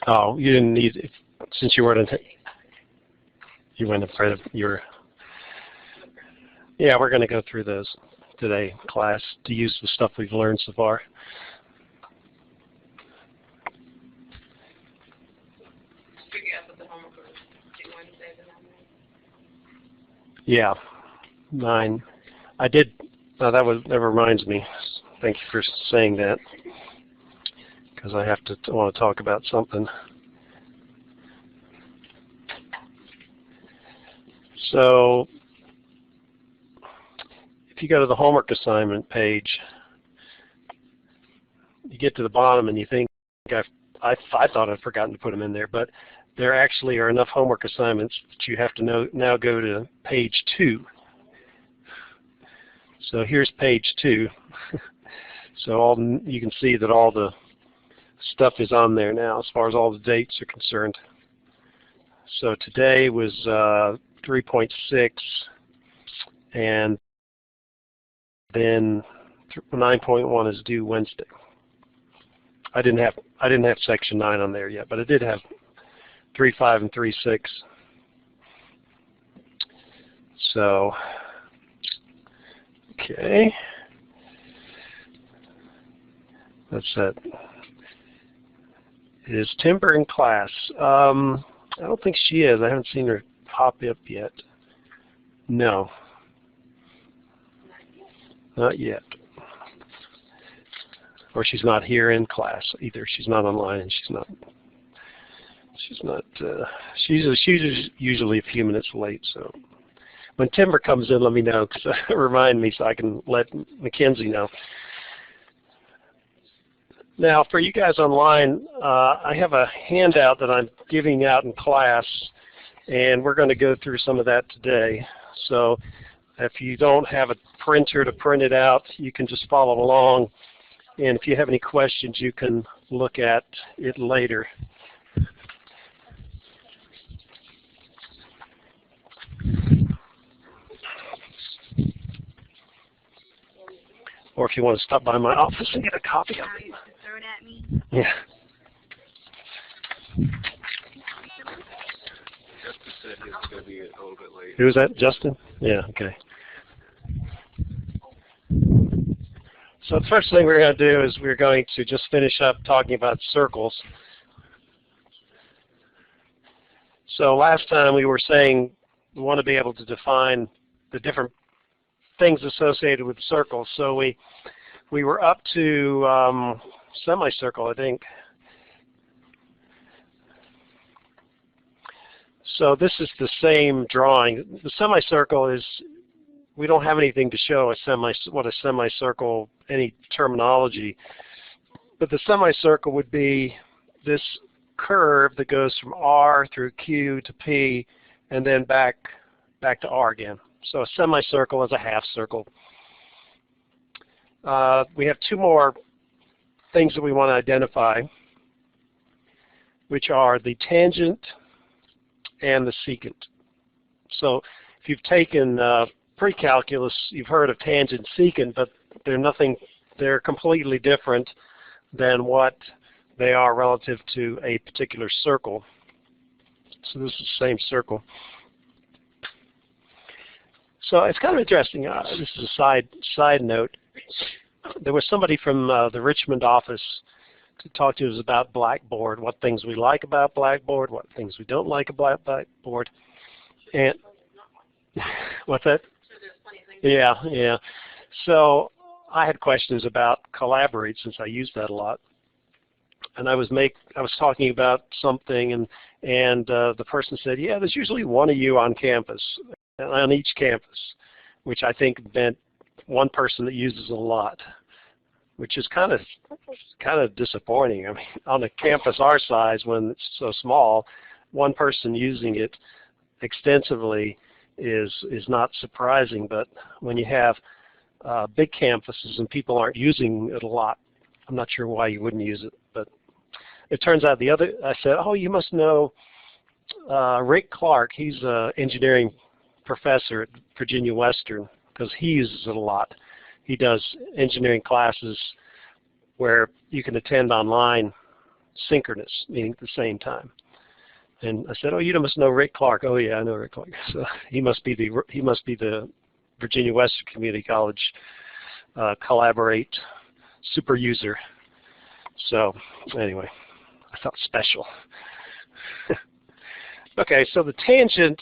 Oh, you didn't need it since you weren't in. You went in front of your. Yeah, we're going to go through those today in class to use the stuff we've learned so far. Yeah, 9. I did. That reminds me. Thank you for saying that, because I want to talk about something. So, if you go to the homework assignment page, you get to the bottom and you think, I thought I'd forgotten to put them in there, but there actually are enough homework assignments that you have to now go to page 2. So here's page 2. So you can see that all the stuff is on there now as far as all the dates are concerned. So today was 3.6, and then 9.1 is due Wednesday. I didn't have section 9 on there yet, but I did have 3.5 and 3.6. So, okay. That's it. Is Timber in class? I don't think she is. I haven't seen her pop up yet. No. Not yet. Or she's not here in class either. She's not online, and she's usually a few minutes late. So when Timber comes in, let me know, because remind me so I can let Mackenzie know. Now, for you guys online, I have a handout that I'm giving out in class, and we're going to go through some of that today. So if you don't have a printer to print it out, you can just follow along. And if you have any questions, you can look at it later. Or if you want to stop by my office and get a copy of it. Throw it at me? Yeah. Justin said he was going to be a little bit late. Who was that, Justin? Yeah, okay. So the first thing we're going to do is we're going to just finish up talking about circles. So last time we were saying we want to be able to define the different things associated with circles. So we were up to semicircle, I think. So this is the same drawing. The semicircle is, we don't have anything to show what a semicircle, any terminology, but the semicircle would be this curve that goes from R through Q to P and then back to R again. So a semicircle is a half circle. We have 2 more things that we want to identify, which are the tangent and the secant. So if you've taken pre-calculus, you've heard of tangent, secant, but they're completely different than what they are relative to a particular circle. So this is the same circle. So it's kind of interesting. This is a side note. There was somebody from the Richmond office to talk to us about Blackboard, what things we like about Blackboard, what things we don't like about Blackboard. And what's that? Yeah. So I had questions about Collaborate since I use that a lot. And I was talking about something, and the person said, yeah, there's usually one of you on campus, on each campus, which I think meant one person that uses a lot, which is kind of disappointing. I mean, on a campus our size, when it's so small, one person using it extensively is not surprising. But when you have big campuses and people aren't using it a lot, I'm not sure why you wouldn't use it, but it turns out I said, oh, you must know Rick Clark. He's an engineering professor at Virginia Western, because he uses it a lot. He does engineering classes where you can attend online synchronous, meaning at the same time. And I said, oh, you must know Rick Clark. Oh yeah, I know Rick Clark. So he must be the Virginia Western Community College Collaborate super user. So anyway, I felt special. Okay, so the tangent,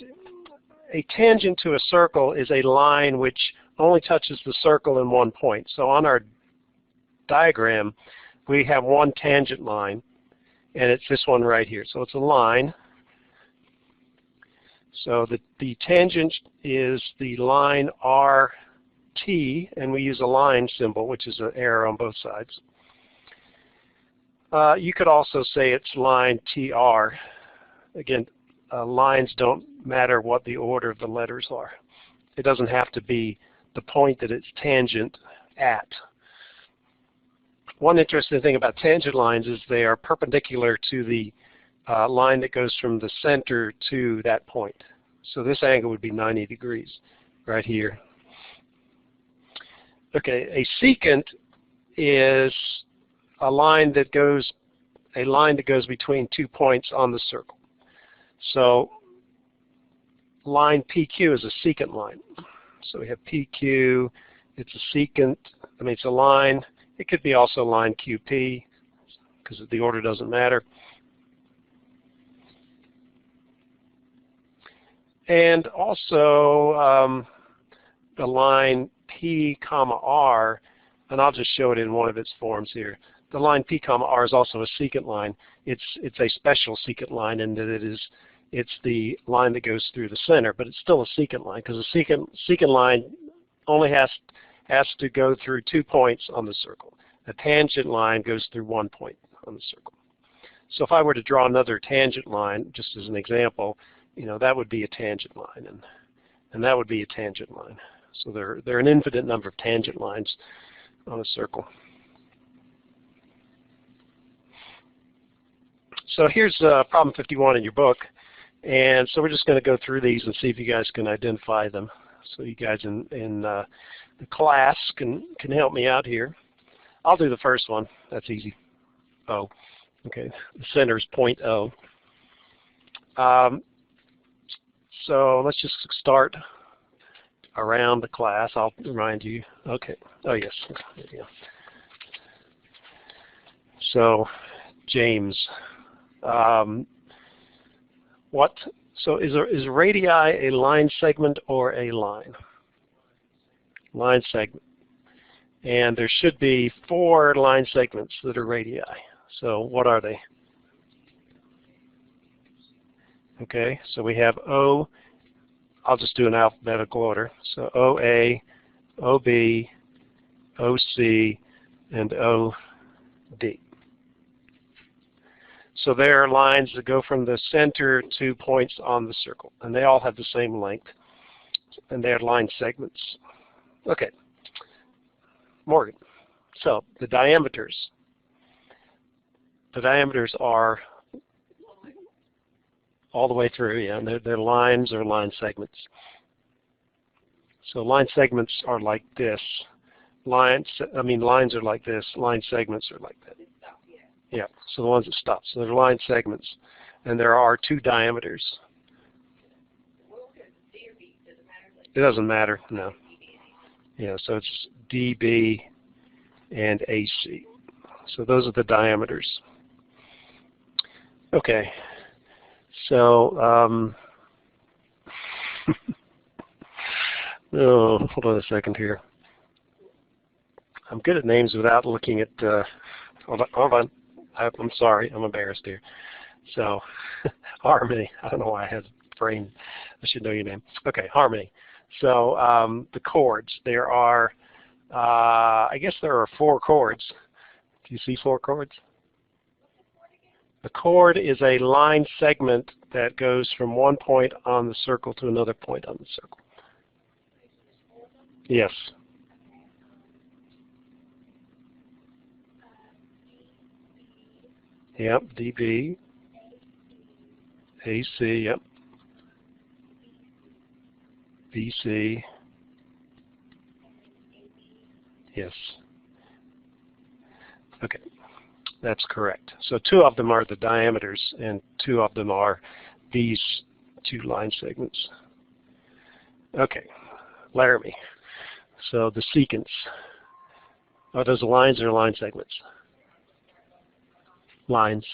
a tangent to a circle is a line which only touches the circle in one point. So on our diagram, we have one tangent line, and it's this one right here. So it's a line. So the tangent is the line RT, and we use a line symbol, which is an arrow on both sides. You could also say it's line TR. Again, lines don't matter what the order of the letters are. It doesn't have to be the point that it's tangent at. One interesting thing about tangent lines is they are perpendicular to the line that goes from the center to that point. So this angle would be 90 degrees right here. Okay, a secant is a line that goes between 2 points on the circle. So line PQ is a secant line. So we have PQ, it's a secant, it's a line. It could be also line QP, because the order doesn't matter. And also the line P comma R, and I'll just show it in one of its forms here. The line P comma R is also a secant line. It's a special secant line in that it's the line that goes through the center, but it's still a secant line, because a secant line only has to go through 2 points on the circle. A tangent line goes through 1 point on the circle. So if I were to draw another tangent line, just as an example, that would be a tangent line, and that would be a tangent line. So there are an infinite number of tangent lines on a circle. So here's problem 51 in your book, and so we're just going to go through these and see if you guys can identify them. So you guys in the class can help me out here. I'll do the first one. That's easy. O. Okay, the center is point O. So let's just start around the class. I'll remind you. Okay. Oh yes. There you go. So James, So is radii a line segment or a line? Line segment. And there should be 4 line segments that are radii. So what are they? Okay, so we have O. I'll just do an alphabetical order. So OA, OB, OC, and OD. So there are lines that go from the center to points on the circle, and they all have the same length, and they're line segments. Okay, Morgan. So the diameters are all the way through, yeah, and they're lines or line segments. So line segments are like this. Lines are like this. Line segments are like that. Yeah, so the ones that stop. So they're line segments, and there are 2 diameters. It doesn't matter, no. Yeah, so it's DB and AC. So those are the diameters. Okay, so oh, hold on a second here. I'm good at names without looking at. Hold on. I'm sorry. I'm embarrassed here. So, Harmony. I don't know why I had a brain. I should know your name. Okay, Harmony. So the chords. There are. I guess there are 4 chords. Do you see 4 chords? A chord is a line segment that goes from one point on the circle to another point on the circle. Yes. Yep, DB, AC, yep, BC, yes. Okay, that's correct. So two of them are the diameters, and two of them are these two line segments. Okay, Laramie. So the secants. Are those lines or line segments? Lines.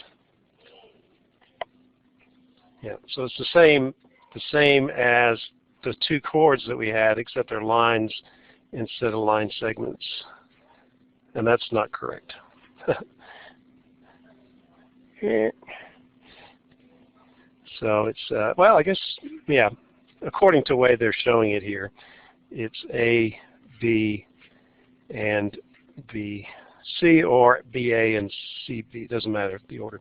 Yeah, so it's the same as the two chords that we had, except they're lines instead of line segments. And that's not correct. So it's, well, I guess, yeah, according to the way they're showing it here, it's A, B, and B, C, or BA and CB, doesn't matter the order.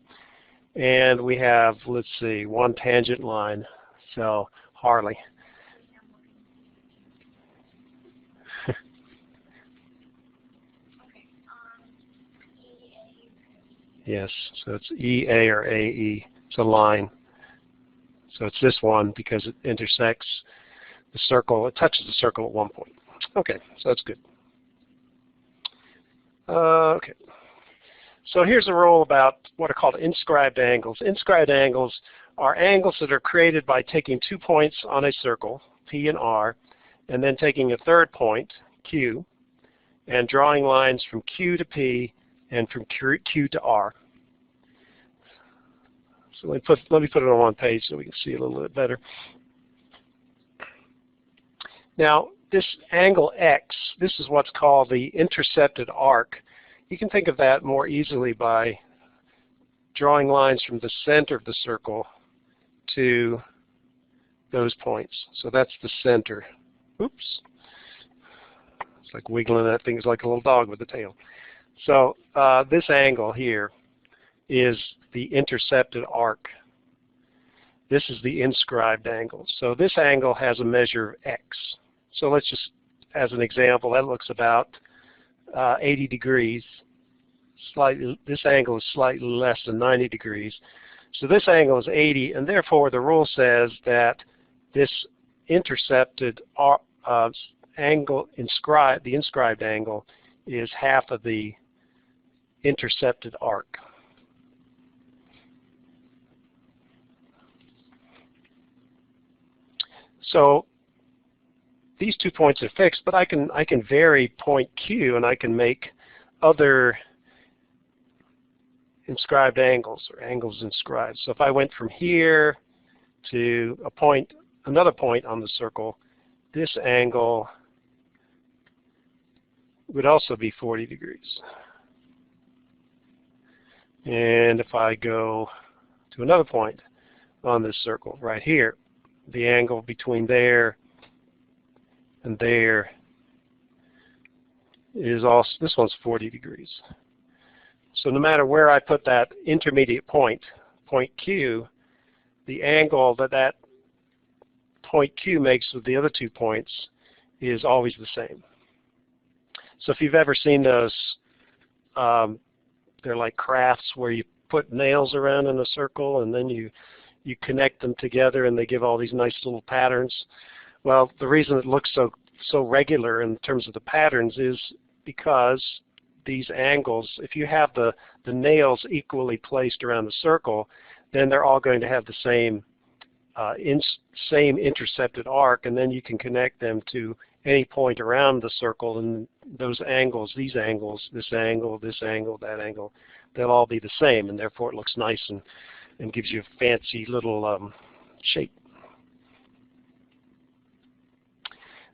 And we have, let's see, one tangent line, so Harley. Yes, so it's EA or AE, it's a line. So it's this one because it intersects the circle, it touches the circle at one point. Okay, so that's good. Okay, so here's a rule about what are called inscribed angles. Inscribed angles are angles that are created by taking 2 points on a circle, P and R, and then taking a third point, Q, and drawing lines from Q to P and from Q to R. So let me put it on one page so we can see a little bit better. Now, this angle X, this is what's called the intercepted arc. You can think of that more easily by drawing lines from the center of the circle to those points. So that's the center. Oops. It's like wiggling that thing. It's like a little dog with a tail. So this angle here is the intercepted arc. This is the inscribed angle. So this angle has a measure of X. So let's just, as an example, that looks about 80 degrees. This angle is slightly less than 90 degrees. So this angle is 80, and therefore the rule says that this intercepted angle, the inscribed angle, is half of the intercepted arc. So these 2 points are fixed, but I can vary point Q, and I can make other inscribed angles, or angles inscribed. So if I went from here to a point, another point on the circle, this angle would also be 40 degrees. And if I go to another point on this circle right here, the angle between there and there is also, this one's 40 degrees. So no matter where I put that intermediate point, point Q, the angle that point Q makes with the other 2 points is always the same. So if you've ever seen those, they're like crafts where you put nails around in a circle and then you connect them together and they give all these nice little patterns. Well, the reason it looks so regular in terms of the patterns is because these angles, if you have the nails equally placed around the circle, then they're all going to have the same same intercepted arc, and then you can connect them to any point around the circle, and those angles, these angles, this angle, this angle, that angle, they'll all be the same, and therefore it looks nice and gives you a fancy little shape.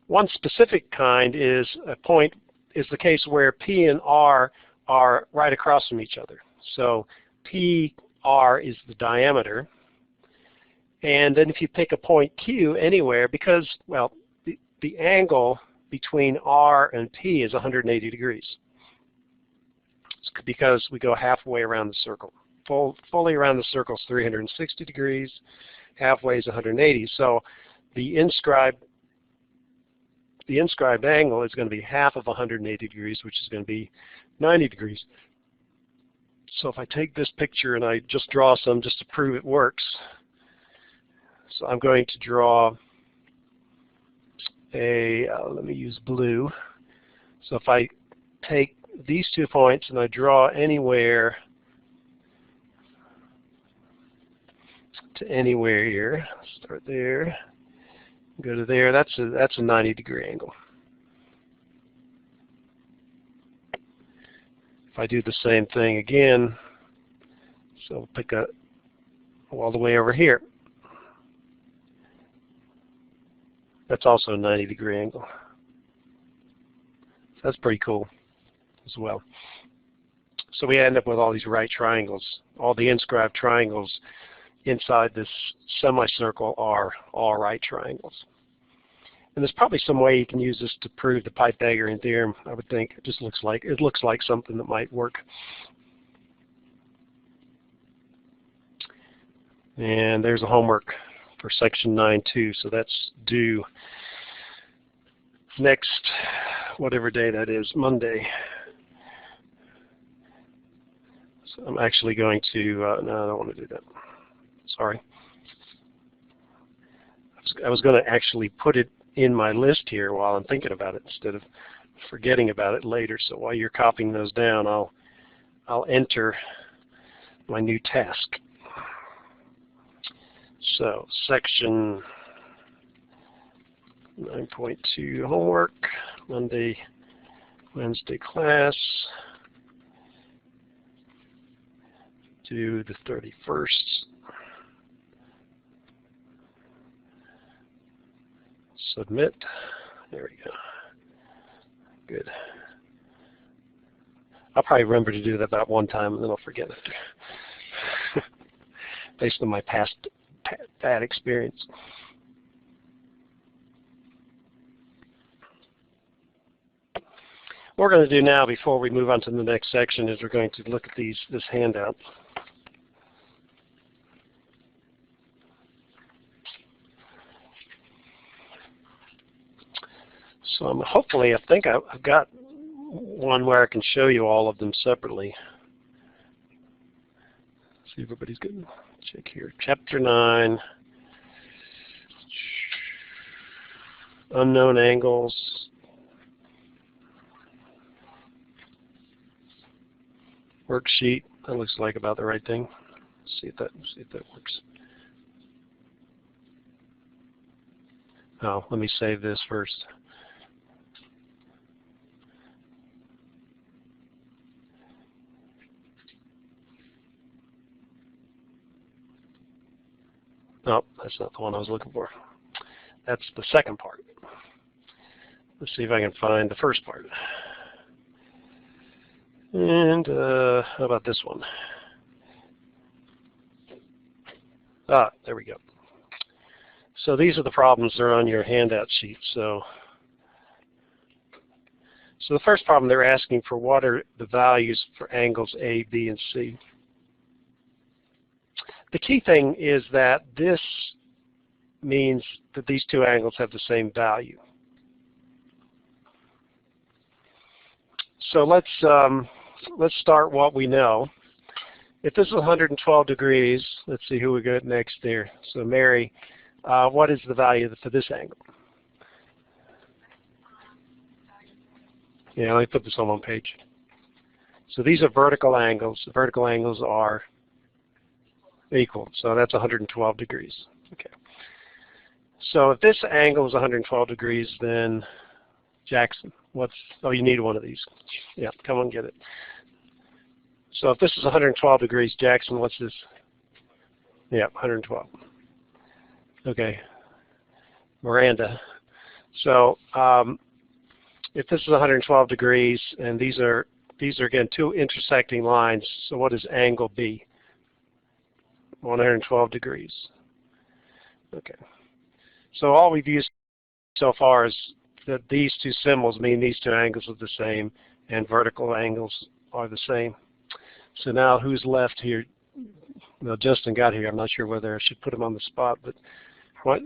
One specific kind is the case where P and R are right across from each other. So PR is the diameter, and then if you pick a point Q anywhere, because, well, the angle between R and P is 180 degrees. It's because we go halfway around the circle. Fully around the circle is 360 degrees, halfway is 180. So the inscribed angle is going to be half of 180 degrees, which is going to be 90 degrees. So if I take this picture and I just draw some just to prove it works, so I'm going to draw a, let me use blue. So if I take these 2 points and I draw anywhere to anywhere here, start there, go to there, that's a 90-degree angle. If I do the same thing again, so pick up all the way over here, that's also a 90-degree angle. So that's pretty cool as well. So we end up with all these right triangles. All the inscribed triangles inside this semicircle are all right triangles. And there's probably some way you can use this to prove the Pythagorean theorem, I would think. It just looks like something that might work. And there's a homework for section 9-2, so that's due next, whatever day that is, Monday. So I'm actually going to, no, I don't want to do that. Sorry. I was going to actually put it in my list here while I'm thinking about it instead of forgetting about it later. So while you're copying those down, I'll enter my new task. So section 9.2 homework, Monday, Wednesday class, due the 31st. Submit. There we go. Good. I'll probably remember to do that about one time and then I'll forget it. Based on my past bad experience. What we're going to do now before we move on to the next section is we're going to look at this handout. So hopefully, I think I've got one where I can show you all of them separately. See if everybody's good. Check here. Chapter 9. Unknown angles. Worksheet. That looks like about the right thing. See if that works. Oh, let me save this first. No, that's not the one I was looking for. That's the second part. Let's see if I can find the first part. And how about this one? Ah, there we go. So these are the problems that are on your handout sheet. So the first problem, they're asking for what are the values for angles A, B, and C. The key thing is that this means that these two angles have the same value. So let's start what we know. If this is 112 degrees, let's see who we got next there. So Mary, what is the value for this angle? Yeah, let me put this on one page. So these are vertical angles. The vertical angles are equal, so that's 112 degrees. Okay. So if this angle is 112 degrees, then Jackson, oh, you need one of these. Yeah, come on, get it. So if this is 112 degrees, Jackson, what's this? Yeah, 112. Okay. Miranda. So if this is 112 degrees, and these are again two intersecting lines, so what is angle B? 112 degrees. Okay. So all we've used so far is that these two symbols mean these two angles are the same and vertical angles are the same. So now who's left here? Well, Justin got here. I'm not sure whether I should put him on the spot, but what?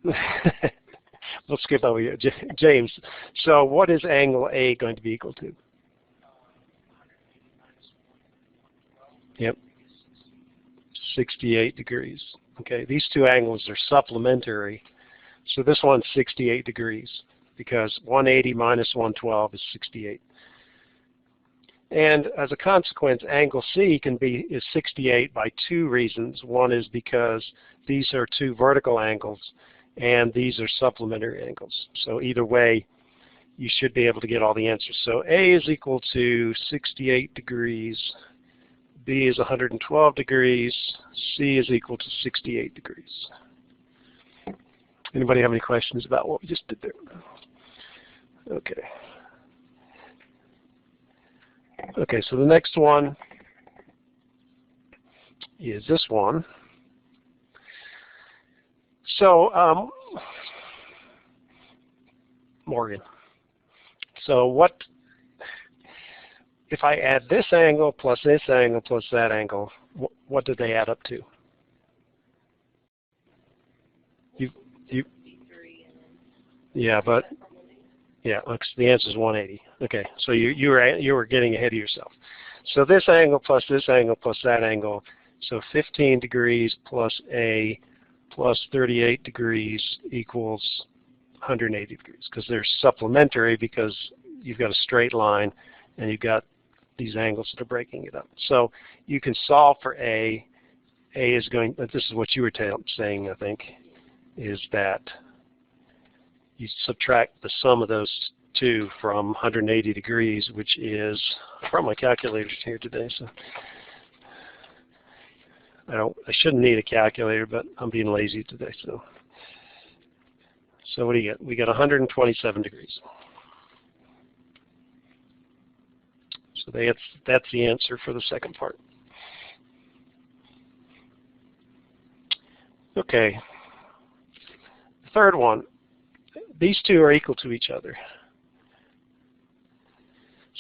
We'll skip over here. James. So what is angle A going to be equal to? Yep, 68 degrees. Okay, these two angles are supplementary. So this one's 68 degrees because 180 minus 112 is 68. And as a consequence, angle C is 68 by two reasons. One is because these are two vertical angles, and these are supplementary angles. So either way, you should be able to get all the answers. So A is equal to 68 degrees, B is 112 degrees, C is equal to 68 degrees. Anybody have any questions about what we just did there? Okay. Okay, so the next one is this one. So, Morgan. So what, if I add this angle plus this angle plus that angle, what do they add up to? Yeah, but yeah, the answer is 180. Okay, so you were getting ahead of yourself. So this angle plus that angle, so 15 degrees plus A plus 38 degrees equals 180 degrees, because they're supplementary because you've got a straight line and you've got these angles that are breaking it up. So you can solve for A. A is going, this is what you were saying, I think, is that you subtract the sum of those two from 180 degrees, which is, I brought my calculator here today, so I shouldn't need a calculator, but I'm being lazy today. So what do you get? We get 127 degrees. So that's the answer for the second part. Okay. The third one. These two are equal to each other.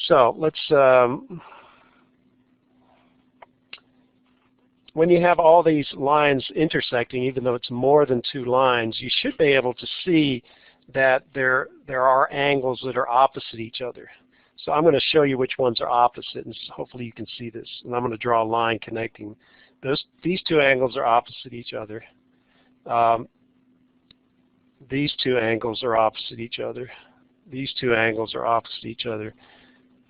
So let's, when you have all these lines intersecting, even though it's more than two lines, you should be able to see that there are angles that are opposite each other. So I'm going to show you which ones are opposite, and hopefully you can see this. And I'm going to draw a line connecting these two angles are opposite each other. These two angles are opposite each other. These two angles are opposite each other.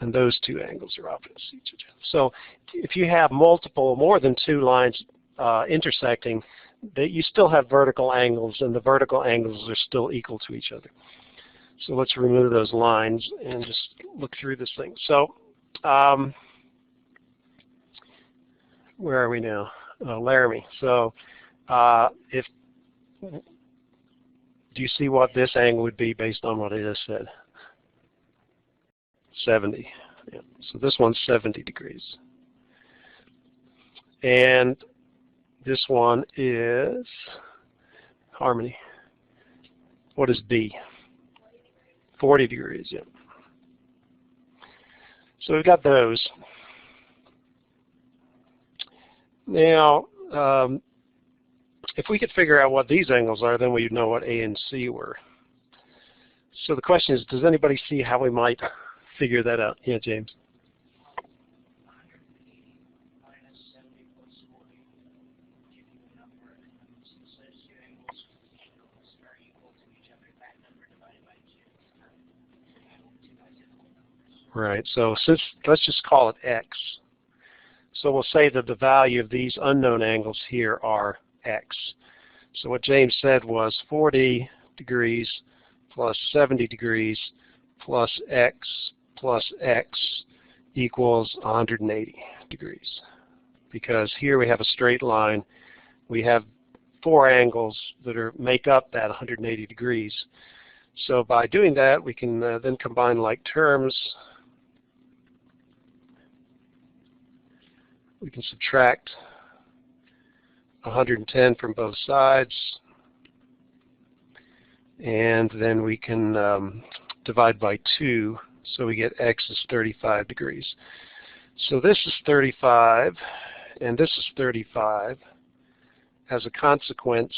And those two angles are opposite each other. So if you have more than two lines intersecting, you still have vertical angles, and the vertical angles are still equal to each other. So let's remove those lines and just look through this thing. So where are we now? Laramie. So do you see what this angle would be based on what I just said? 70. Yeah. So this one's 70 degrees. And this one is Harmony. What is B? 40 degrees, yeah. So we've got those. Now, if we could figure out what these angles are, then we'd know what A and C were. So the question is, does anybody see how we might figure that out? Yeah, James. Right, so let's just call it X. So we'll say that the value of these unknown angles here are X. So what James said was 40 degrees plus 70 degrees plus X equals 180 degrees. Because here we have a straight line. We have four angles that make up that 180 degrees. So by doing that, we can then combine like terms. We can subtract 110 from both sides, and then we can divide by 2, so we get X is 35 degrees. So this is 35, and this is 35. As a consequence,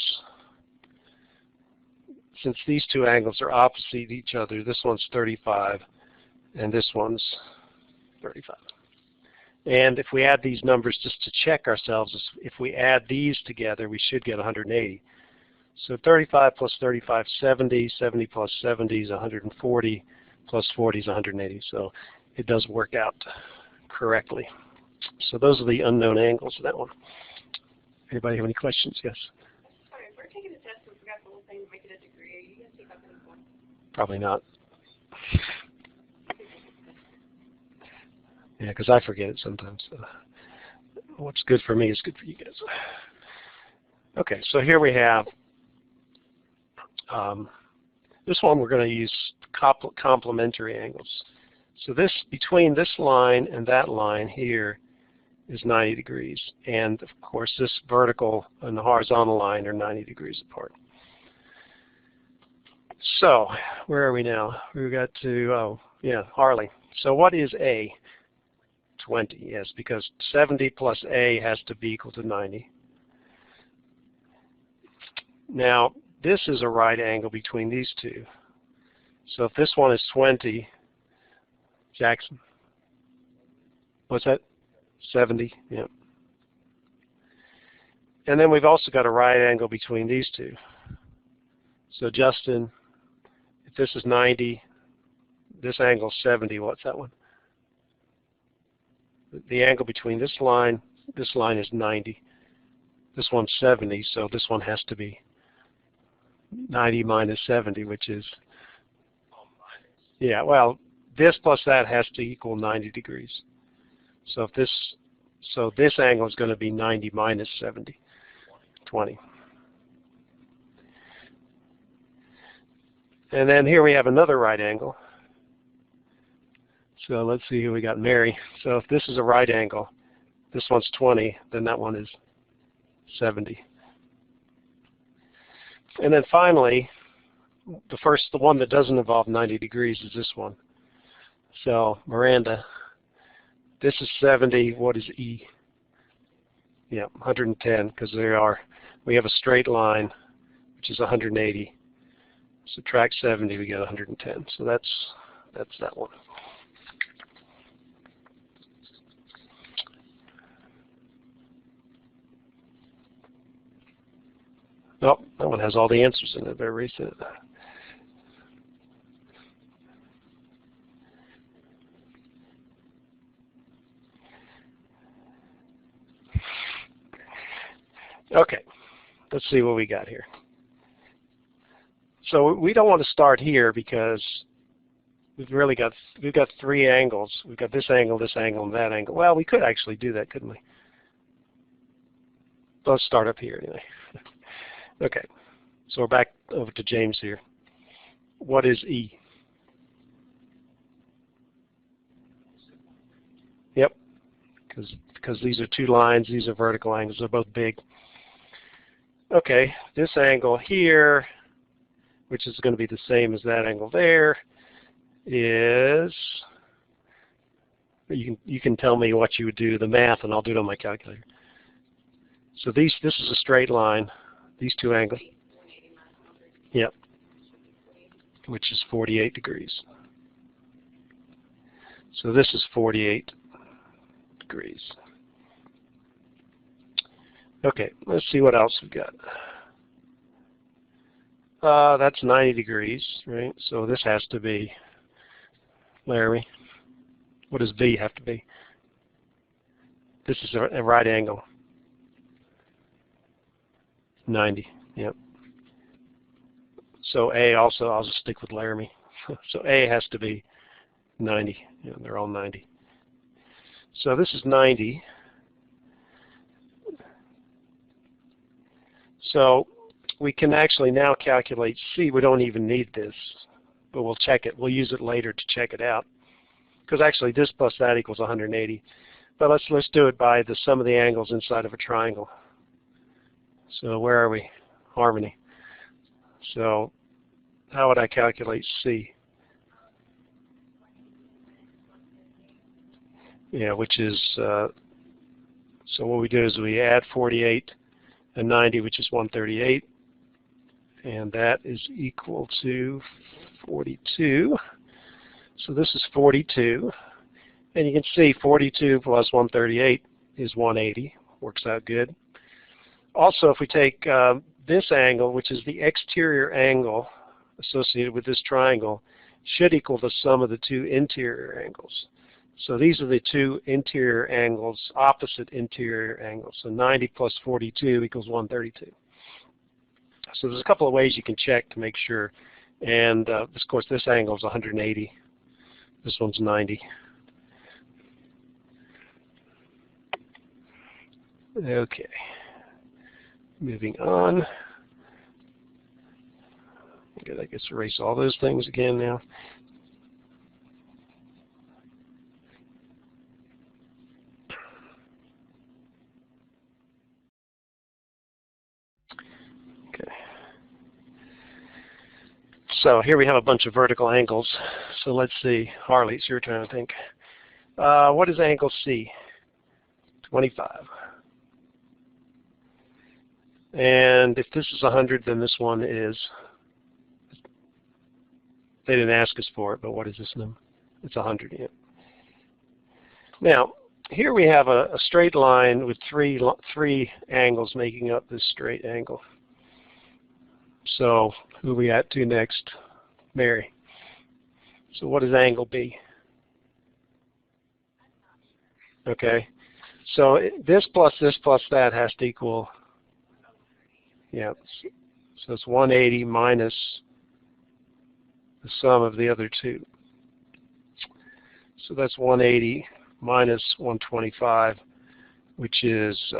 since these two angles are opposite each other, this one's 35, and this one's 35. And if we add these numbers just to check ourselves, if we add these together, we should get 180. So 35 plus 35 is 70, 70 plus 70 is 140, plus 40 is 180. So it does work out correctly. So those are the unknown angles of that one. Anybody have any questions? Yes? Sorry, if we're taking a test and forgot the whole thing to make it a degree, are you going to take up any points? Probably not. Yeah, because I forget it sometimes. What's good for me is good for you guys. Okay, so here we have this one. We're going to use complementary angles. So this, between this line and that line here, is 90 degrees. And of course this vertical and the horizontal line are 90 degrees apart. So where are we now? We got to, oh yeah, Harley. So what is A? 20, yes, because 70 plus A has to be equal to 90. Now this is a right angle between these two. So if this one is 20, Jackson, what's that? 70, yeah. And then we've also got a right angle between these two. So Justin, if this is 90, this angle is 70, what's that one? The angle between this line is 90. This one's 70, so this one has to be 90 minus 70, which is, yeah, well, this plus that has to equal 90 degrees. So if this angle is going to be 90 minus 70, 20. And then here we have another right angle. So let's see who we got, Mary. So if this is a right angle, this one's 20, then that one is 70. And then finally, the one that doesn't involve 90 degrees is this one. So Miranda, this is 70. What is E? Yeah, 110, because we have a straight line, which is 180. Subtract 70, we get 110. So that's that one. Oh, that one has all the answers in it. Better erase it. Okay, let's see what we got here. So we don't want to start here because we've got three angles. We've got this angle, and that angle. Well, we could actually do that, couldn't we? Let's start up here anyway. Okay, so we're back over to James here. What is E? Yep, because these are two lines. These are vertical angles. They're both big. Okay, this angle here, which is going to be the same as that angle there, is, you can tell me what you would do, the math, and I'll do it on my calculator. So this is a straight line, these two angles. Yep, which is 48 degrees. So this is 48 degrees. Okay, let's see what else we've got. That's 90 degrees, right? So this has to be, Larry, what does B have to be? This is a right angle. 90, yep. So A also, I'll just stick with Laramie. So A has to be 90. You know, they're all 90. So this is 90. So we can actually now calculate C. We don't even need this, but we'll check it. We'll use it later to check it out. Because actually this plus that equals 180. But let's do it by the sum of the angles inside of a triangle. So where are we? Harmony. So how would I calculate C? Yeah, which is, so what we do is we add 48 and 90, which is 138. And that is equal to 42. So this is 42. And you can see 42 plus 138 is 180. Works out good. Also, if we take this angle, which is the exterior angle associated with this triangle, should equal the sum of the two interior angles. So these are the two interior angles, opposite interior angles. So 90 plus 42 equals 132. So there's a couple of ways you can check to make sure. And of course, this angle is 180. This one's 90. Okay. Moving on. Good, I guess erase all those things again now. Okay. So here we have a bunch of vertical angles. So let's see. Harley, it's your turn, I think. What is angle C? 25. And if this is 100, then this one is, they didn't ask us for it, but what is this number? It's 100, yeah. Now, here we have a straight line with three angles making up this straight angle. So, who are we at to next? Mary. So what is angle B? Okay. So this plus that has to equal, yeah, so it's 180 minus the sum of the other two. So that's 180 minus 125, which is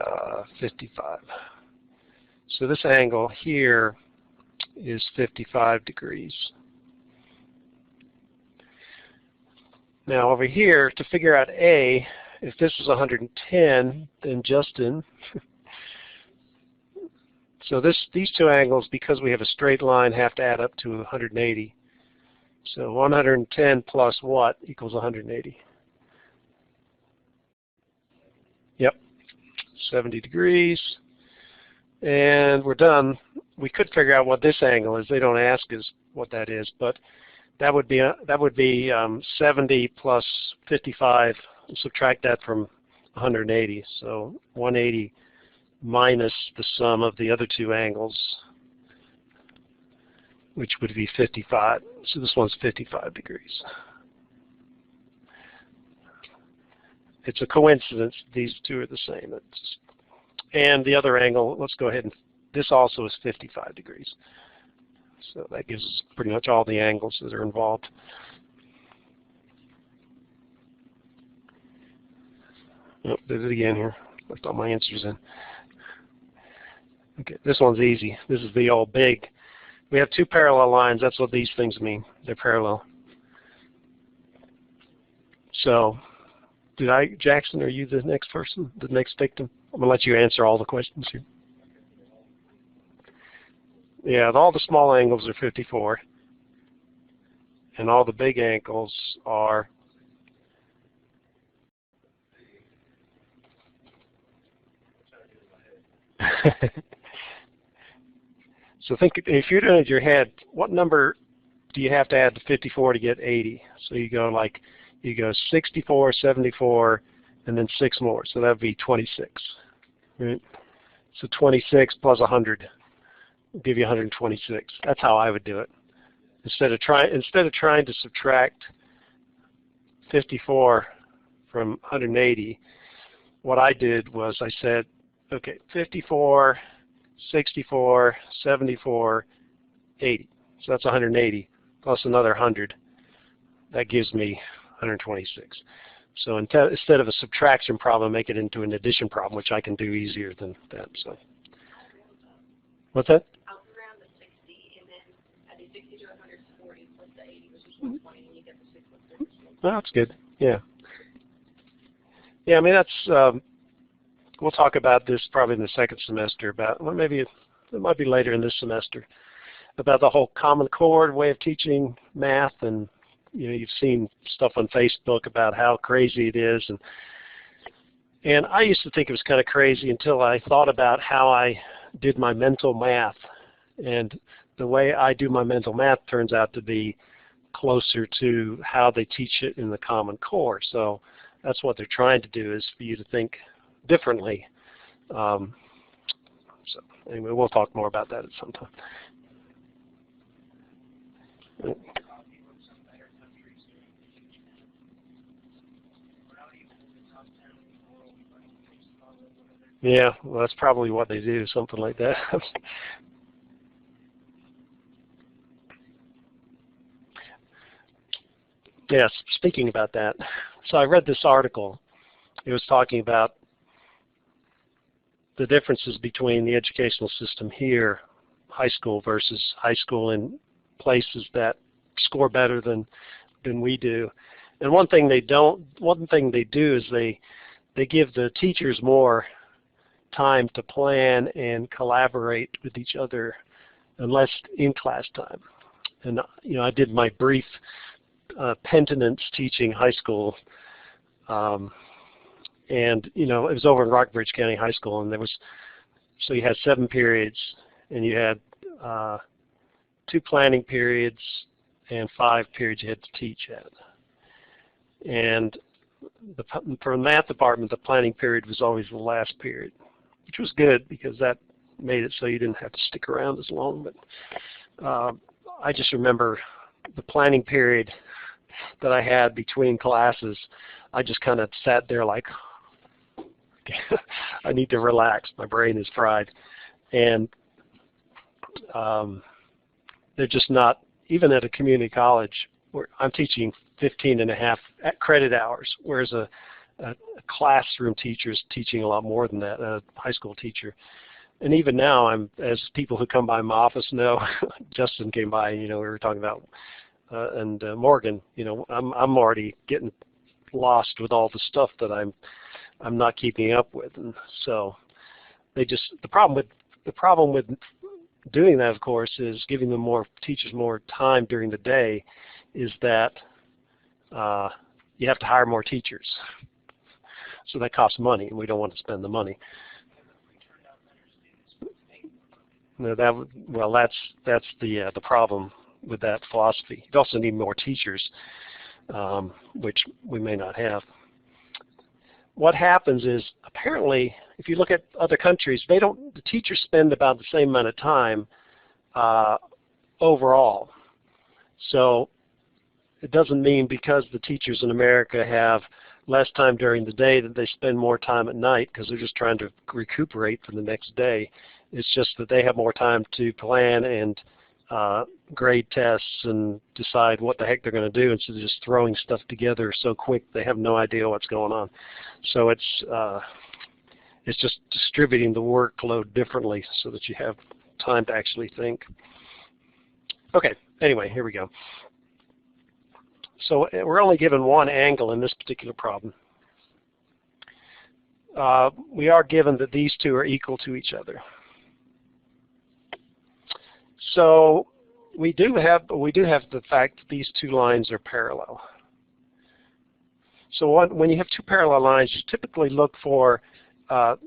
55. So this angle here is 55 degrees. Now over here, to figure out A, if this is 110, then Justin, so these two angles, because we have a straight line, have to add up to 180. So 110 plus what equals 180? Yep, 70 degrees. And we're done. We could figure out what this angle is. They don't ask us what that is, but that would be 70 plus 55. Subtract that from 180. So 180 minus the sum of the other two angles, which would be 55. So this one's 55 degrees. It's a coincidence these two are the same. And the other angle, let's go ahead and, this also is 55 degrees. So that gives us pretty much all the angles that are involved. Oh, did it again here. Left all my answers in. Okay, this one's easy. This is the old big. We have two parallel lines. That's what these things mean. They're parallel. So, Jackson, are you the next person, the next victim? I'm going to let you answer all the questions here. Yeah, all the small angles are 54. And all the big angles are so think, if you're doing it in your head, what number do you have to add to 54 to get 80? So you go 64, 74, and then 6 more. So that would be 26. Right? So 26 plus 100 will give you 126. That's how I would do it. Instead of trying to subtract 54 from 180, what I did was I said, okay, 54, 64, 74, 80. So that's 180 plus another 100. That gives me 126. So instead of a subtraction problem, make it into an addition problem, which I can do easier than that. So, what's that? I'll round the 60, and then I do 60 to 140 plus the 80, which is 120, and you get the 6 plus 6. Well, that's good. Yeah. Yeah, I mean, that's, we'll talk about this probably in the second semester, about, well, maybe it might be later in this semester, about the whole Common Core way of teaching math. And you've seen stuff on Facebook about how crazy it is, and I used to think it was kind of crazy until I thought about how I did my mental math, and the way I do my mental math turns out to be closer to how they teach it in the Common Core. So that's what they're trying to do, is for you to think differently. So anyway, we'll talk more about that at some time. Yeah, well, that's probably what they do, something like that. Yes, speaking about that, so I read this article. It was talking about the differences between the educational system here, high school versus high school in places that score better than we do. And one thing they do is they give the teachers more time to plan and collaborate with each other and less in-class time. And I did my brief penitence teaching high school, and it was over in Rockbridge County High School, and so you had 7 periods, and you had 2 planning periods and 5 periods you had to teach at. And for the math department, the planning period was always the last period, which was good because that made it so you didn't have to stick around as long. But I just remember the planning period that I had between classes, I just kind of sat there like, I need to relax. My brain is fried. And they're just not, even at a community college, where I'm teaching 15.5 credit hours, whereas a classroom teacher is teaching a lot more than that, a high school teacher. And even now, as people who come by my office know, Justin came by, we were talking about, and Morgan, I'm already getting lost with all the stuff that I'm not keeping up with. And so the problem with doing that, of course, is giving the teachers more time during the day, is that you have to hire more teachers. So that costs money, and we don't want to spend the money. No, that's the problem with that philosophy. You also need more teachers, which we may not have. What happens is, apparently, if you look at other countries, the teachers spend about the same amount of time overall. So it doesn't mean because the teachers in America have less time during the day that they spend more time at night, because they're just trying to recuperate for the next day. It's just that they have more time to plan and grade tests and decide what the heck they're going to do, instead of just throwing stuff together so quick they have no idea what's going on. So it's just distributing the workload differently so that you have time to actually think. Okay, anyway, here we go. So we're only given one angle in this particular problem. We are given that these two are equal to each other. So we do have the fact that these two lines are parallel. So when you have two parallel lines, you typically look for a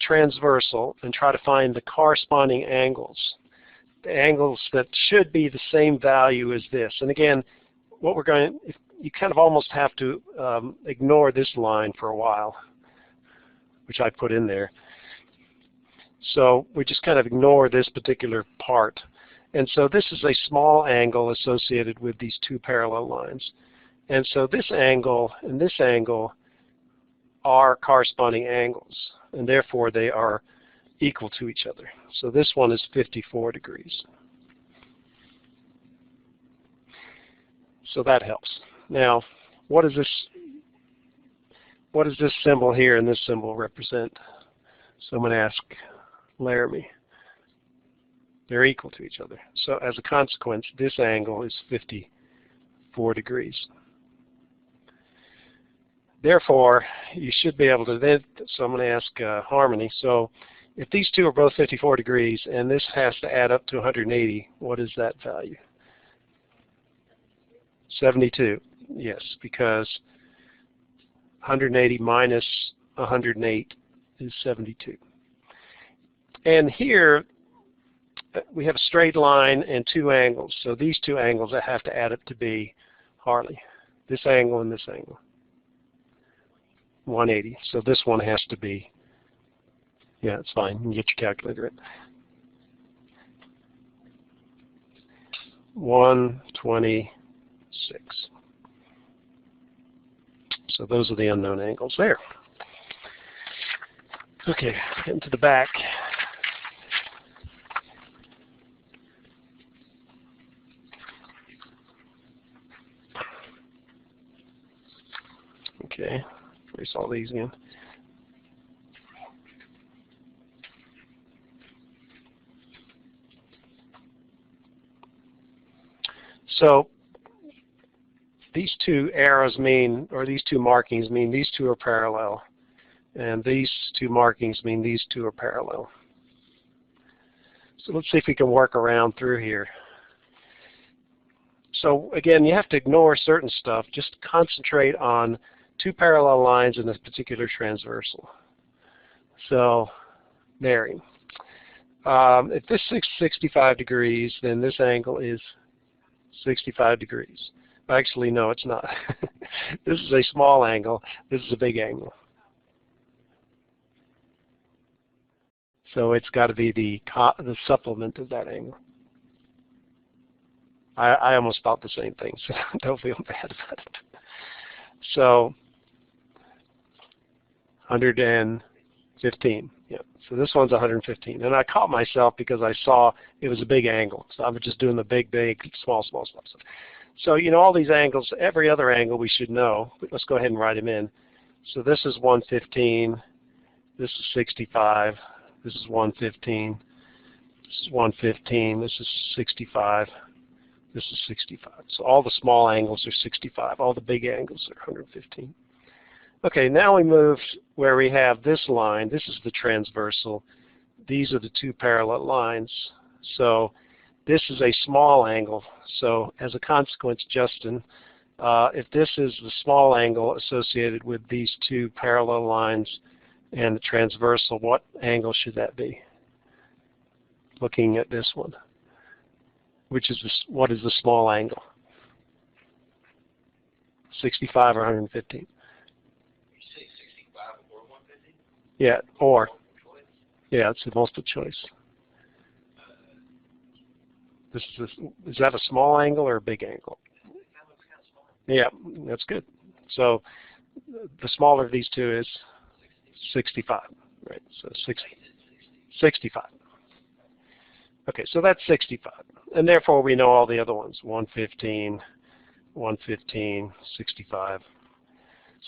transversal and try to find the corresponding angles, the angles that should be the same value as this. And again, you kind of almost have to ignore this line for a while, which I put in there. So we just kind of ignore this particular part. And so this is a small angle associated with these two parallel lines. And so this angle and this angle are corresponding angles, and therefore they are equal to each other. So this one is 54 degrees. So that helps. Now, what does this symbol here and this symbol represent? So I'm going to ask Laramie. They're equal to each other. So as a consequence, this angle is 54 degrees. Therefore, you should be able to then, so I'm going to ask Harmony. So if these two are both 54 degrees and this has to add up to 180, what is that value? 72, yes, because 180 minus 108 is 72. And here we have a straight line and two angles. So these two angles that have to add up to be Harley, this angle and this angle. 180. So this one has to be, yeah, it's fine. You can get your calculator in. 126. So those are the unknown angles there. Okay, into the back. Okay, erase all these again. So these two arrows mean, or these two markings mean these two are parallel. And these two markings mean these two are parallel. So let's see if we can work around through here. So again, you have to ignore certain stuff. Just concentrate on two parallel lines in this particular transversal. So there. If this is 65 degrees, then this angle is 65 degrees. Actually, no, it's not. This is a small angle. This is a big angle. So it's got to be the supplement of that angle. I almost thought the same thing, so don't feel bad about it. So 115. Yeah. So this one's 115. And I caught myself because I saw it was a big angle. So I was just doing the big, small, small, small. So, you know, all these angles, every other angle we should know. But let's go ahead and write them in. So this is 115. This is 65. This is 115. This is 115. This is 65. This is 65. So all the small angles are 65. All the big angles are 115. Okay, now we move where we have this line. This is the transversal. These are the two parallel lines. So this is a small angle. So as a consequence, Justin, if this is the small angle associated with these two parallel lines and the transversal, what angle should that be? Looking at this one, which is this, what is the small angle? 65 or 115? Yeah, or, yeah, it's a multiple choice. Is that a small angle or a big angle? Yeah, that's good. So the smaller of these two is 65, right? So 65. Okay, so that's 65. And therefore we know all the other ones, 115, 115, 65.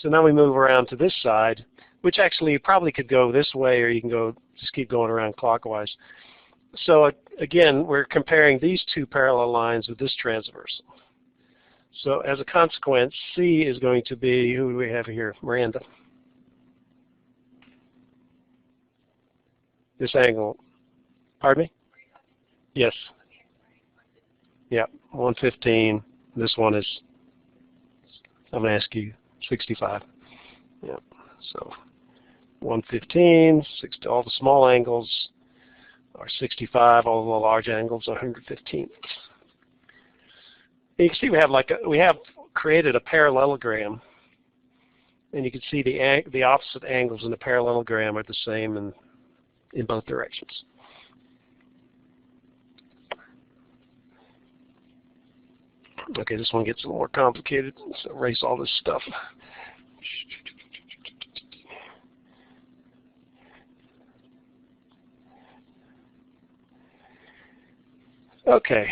So now we move around to this side, which actually you probably could go this way, or you can go just keep going around clockwise. So again, we're comparing these two parallel lines with this transversal. So as a consequence, C is going to be, who do we have here? Miranda. This angle, pardon me? Yes. Yeah, 115. This one is, I'm going to ask you, 65. Yeah, so 115, all the small angles are 65, all the large angles are 115. And you can see we have created a parallelogram, and you can see the opposite angles in the parallelogram are the same in both directions. Okay, this one gets a little more complicated, so erase all this stuff. Okay,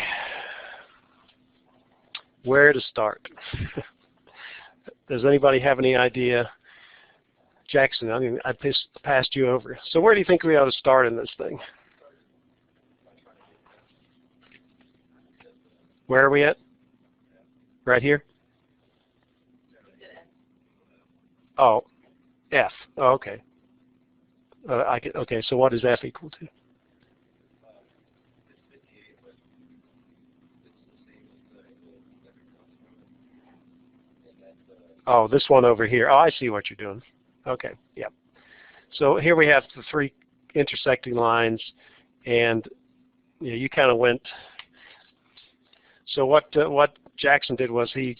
where to start? Does anybody have any idea? Jackson, I mean, I passed you over. So where do you think we ought to start in this thing? Where are we at? Right here? Oh, F. Oh, okay. Okay, so what is F equal to? Oh, this one over here. Oh, I see what you're doing. Okay, yep. So here we have the three intersecting lines, and you kind of went. So what Jackson did was he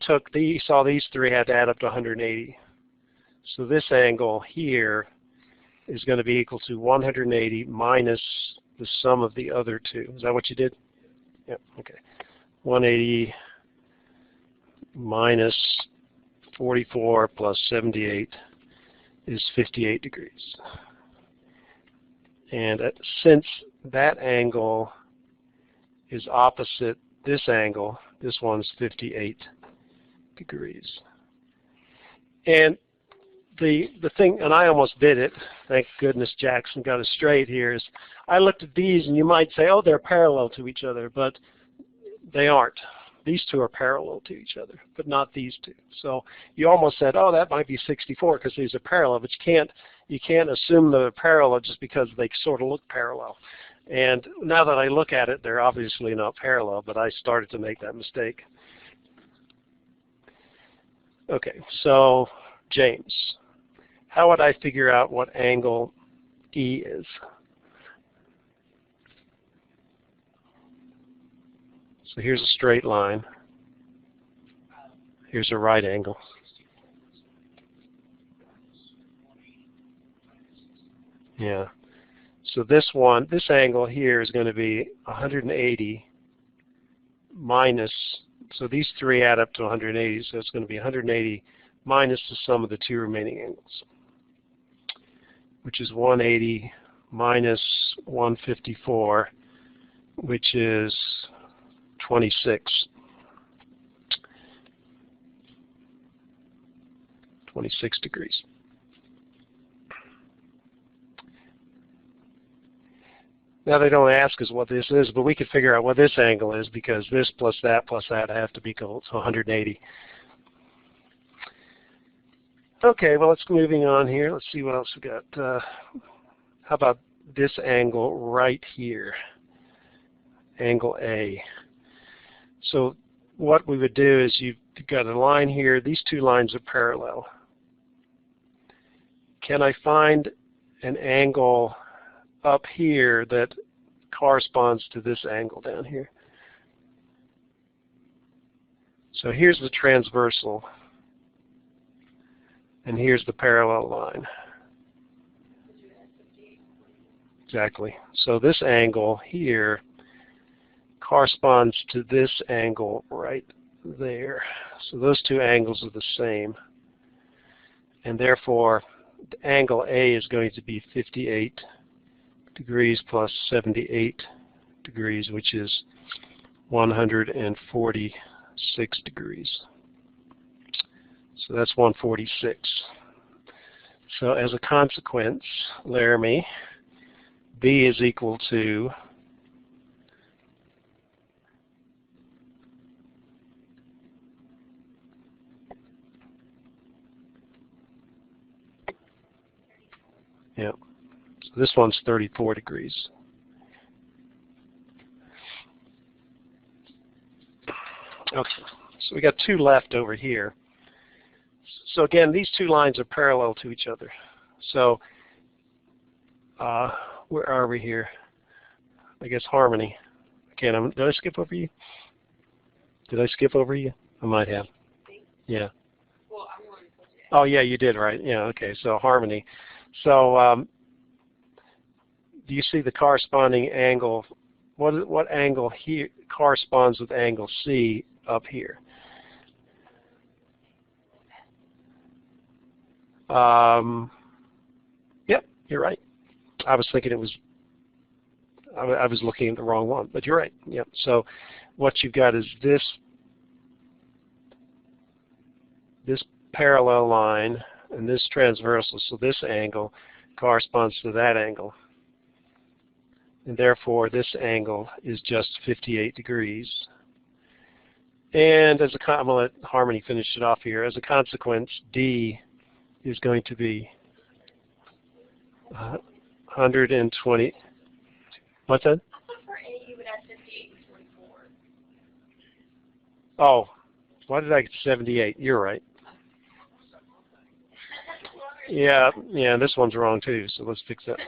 saw these three had to add up to 180. So this angle here is going to be equal to 180 minus the sum of the other two. Is that what you did? Yep, okay. 180 minus 44 plus 78 is 58 degrees. And since that angle is opposite this angle, this one's 58 degrees. And the thing, and I almost did it, thank goodness Jackson got it straight here, is I looked at these and you might say, oh, they're parallel to each other, but they aren't. These two are parallel to each other, but not these two. So you almost said, oh, that might be 64 because these are parallel, but you can't assume they're parallel just because they sort of look parallel. And now that I look at it, they're obviously not parallel, but I started to make that mistake. Okay, so James, how would I figure out what angle E is? So here's a straight line. Here's a right angle. Yeah. So this angle here is going to be 180 minus, so these three add up to 180, so it's going to be 180 minus the sum of the two remaining angles, which is 180 minus 154, which is 26. 26 degrees. Now they don't ask us what this is, but we could figure out what this angle is because this plus that have to be equal to 180. Okay, well, let's moving on here. Let's see what else we got. How about this angle right here? Angle A. So what we would do is you've got a line here. These two lines are parallel. Can I find an angle up here that corresponds to this angle down here? So here's the transversal, and here's the parallel line. Exactly. So this angle here corresponds to this angle right there. So those two angles are the same. And therefore, the angle A is going to be 58 degrees plus 78 degrees, which is 146 degrees. So that's 146. So as a consequence, Laramie, B is equal to so this one's 34 degrees. Okay, so we got two left over here. So again, these two lines are parallel to each other. So where are we here? I guess harmony. Okay, did I skip over you? Did I skip over you? I might have. Yeah. Oh yeah, you did, right? Yeah. Okay. So harmony. So do you see the corresponding angle? What angle here corresponds with angle C up here? Yep, you're right. I was thinking it was. I was looking at the wrong one, but you're right. Yep. So what you've got is this parallel line and this transversal. So this angle corresponds to that angle. And therefore, this angle is just 58 degrees. And as a I'm going to let Harmony finish it off here. As a consequence, D is going to be 120. What's that? For A, you would add 58 and 44. Oh, why did I get 78? You're right. Yeah, this one's wrong too, so let's fix that.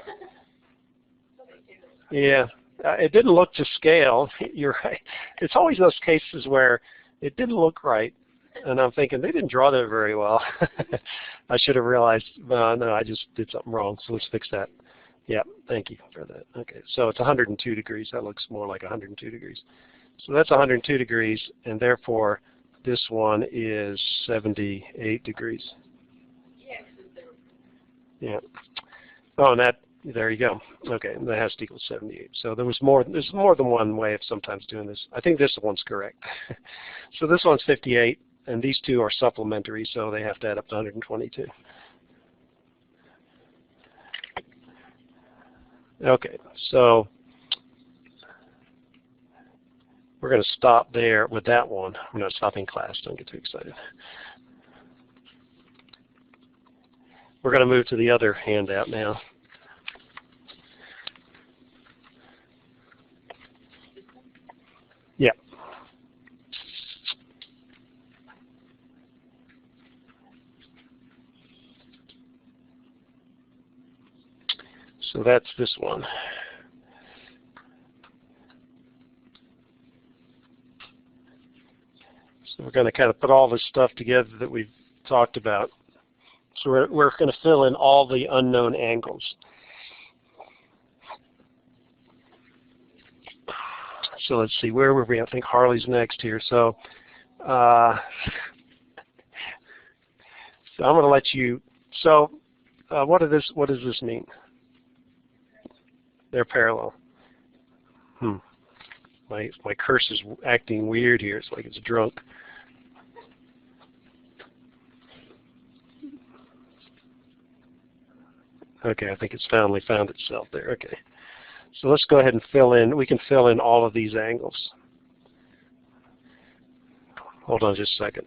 Yeah, it didn't look to scale. You're right. It's always those cases where it didn't look right, And I'm thinking, they didn't draw that very well. I should have realized, no, I just did something wrong, so let's fix that. Yeah, thank you for that. Okay, so it's 102 degrees. That looks more like 102 degrees. So that's 102 degrees, and therefore this one is 78 degrees. Yeah. Oh, and that, there you go. Okay, and that has to equal 78. So there's more than one way of sometimes doing this. I think this one's correct. So this one's 58, and these two are supplementary, so they have to add up to 122. Okay, so we're going to stop there with that one. I'm not stopping class. Don't get too excited. We're going to move to the other handout now. Yeah. So that's this one. So we're going to kind of put all this stuff together that we've talked about. So we're going to fill in all the unknown angles. So let's see, where were we? I think Harley's next here. So, so I'm going to let you. So, what does this mean? They're parallel. My cursor's acting weird here. It's like it's drunk. Okay, I think it's finally found itself there. Okay. So let's go ahead and fill in. We can fill in all of these angles. Hold on just a second.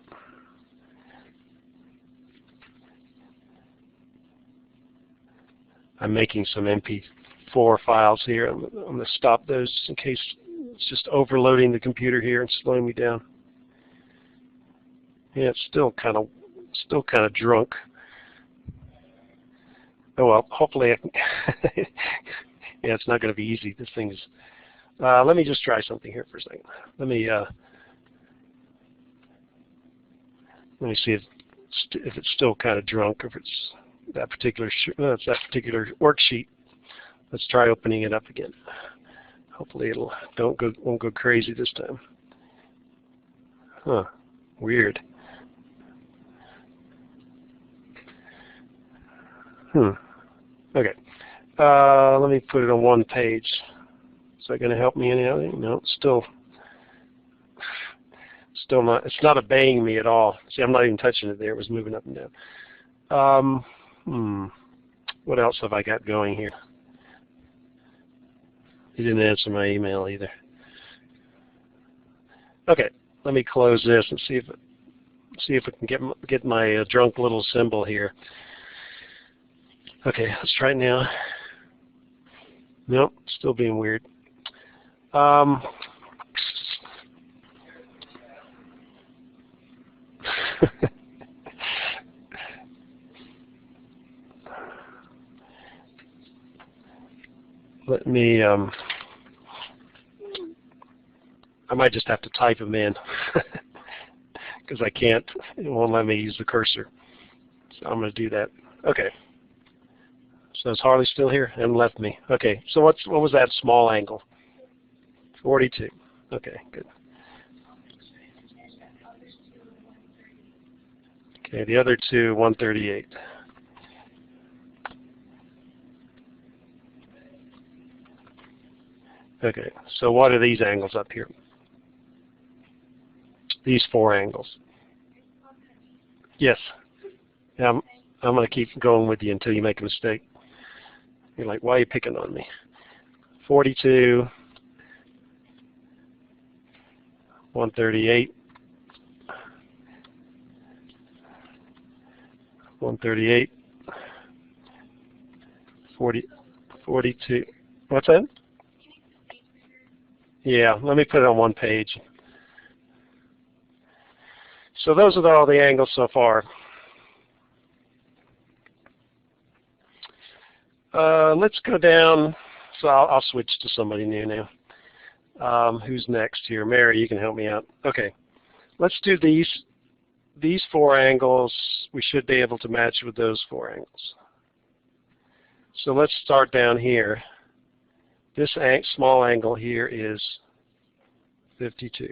I'm making some MP4 files here. I'm going to stop those in case it's just overloading the computer here and slowing me down. Yeah, it's still kind of drunk. Oh well, hopefully I can. Yeah, it's not going to be easy. This thing is. Let me just try something here for a second. Let me see if it's still kind of drunk, or if it's that particular worksheet. Let's try opening it up again. Hopefully it won't go crazy this time. Huh? Weird. Okay. Let me put it on one page. Is that going to help me anything? No, still not. It's not obeying me at all. See, I'm not even touching it there. It was moving up and down. What else have I got going here? He didn't answer my email either. Okay, let me close this and see if I can get my drunk little symbol here. Okay, let's try it now. Nope, still being weird. Let me, I might just have to type them in because I can't, it won't let me use the cursor. So I'm going to do that. Okay. So is Harley still here? And left me. Okay, so what was that small angle? 42. Okay, good. Okay, the other two, 138. Okay, so what are these angles up here? These four angles. Yes. Yeah, I'm going to keep going with you until you make a mistake. You're like, why are you picking on me? 42, 138, 138, 42. What's that? Yeah, let me put it on one page. So those are all the angles so far. Let's go down. So I'll switch to somebody new now. Who's next here? Mary, you can help me out. Okay. Let's do these these four angles, we should be able to match with those four angles. So let's start down here. This small angle here is 52.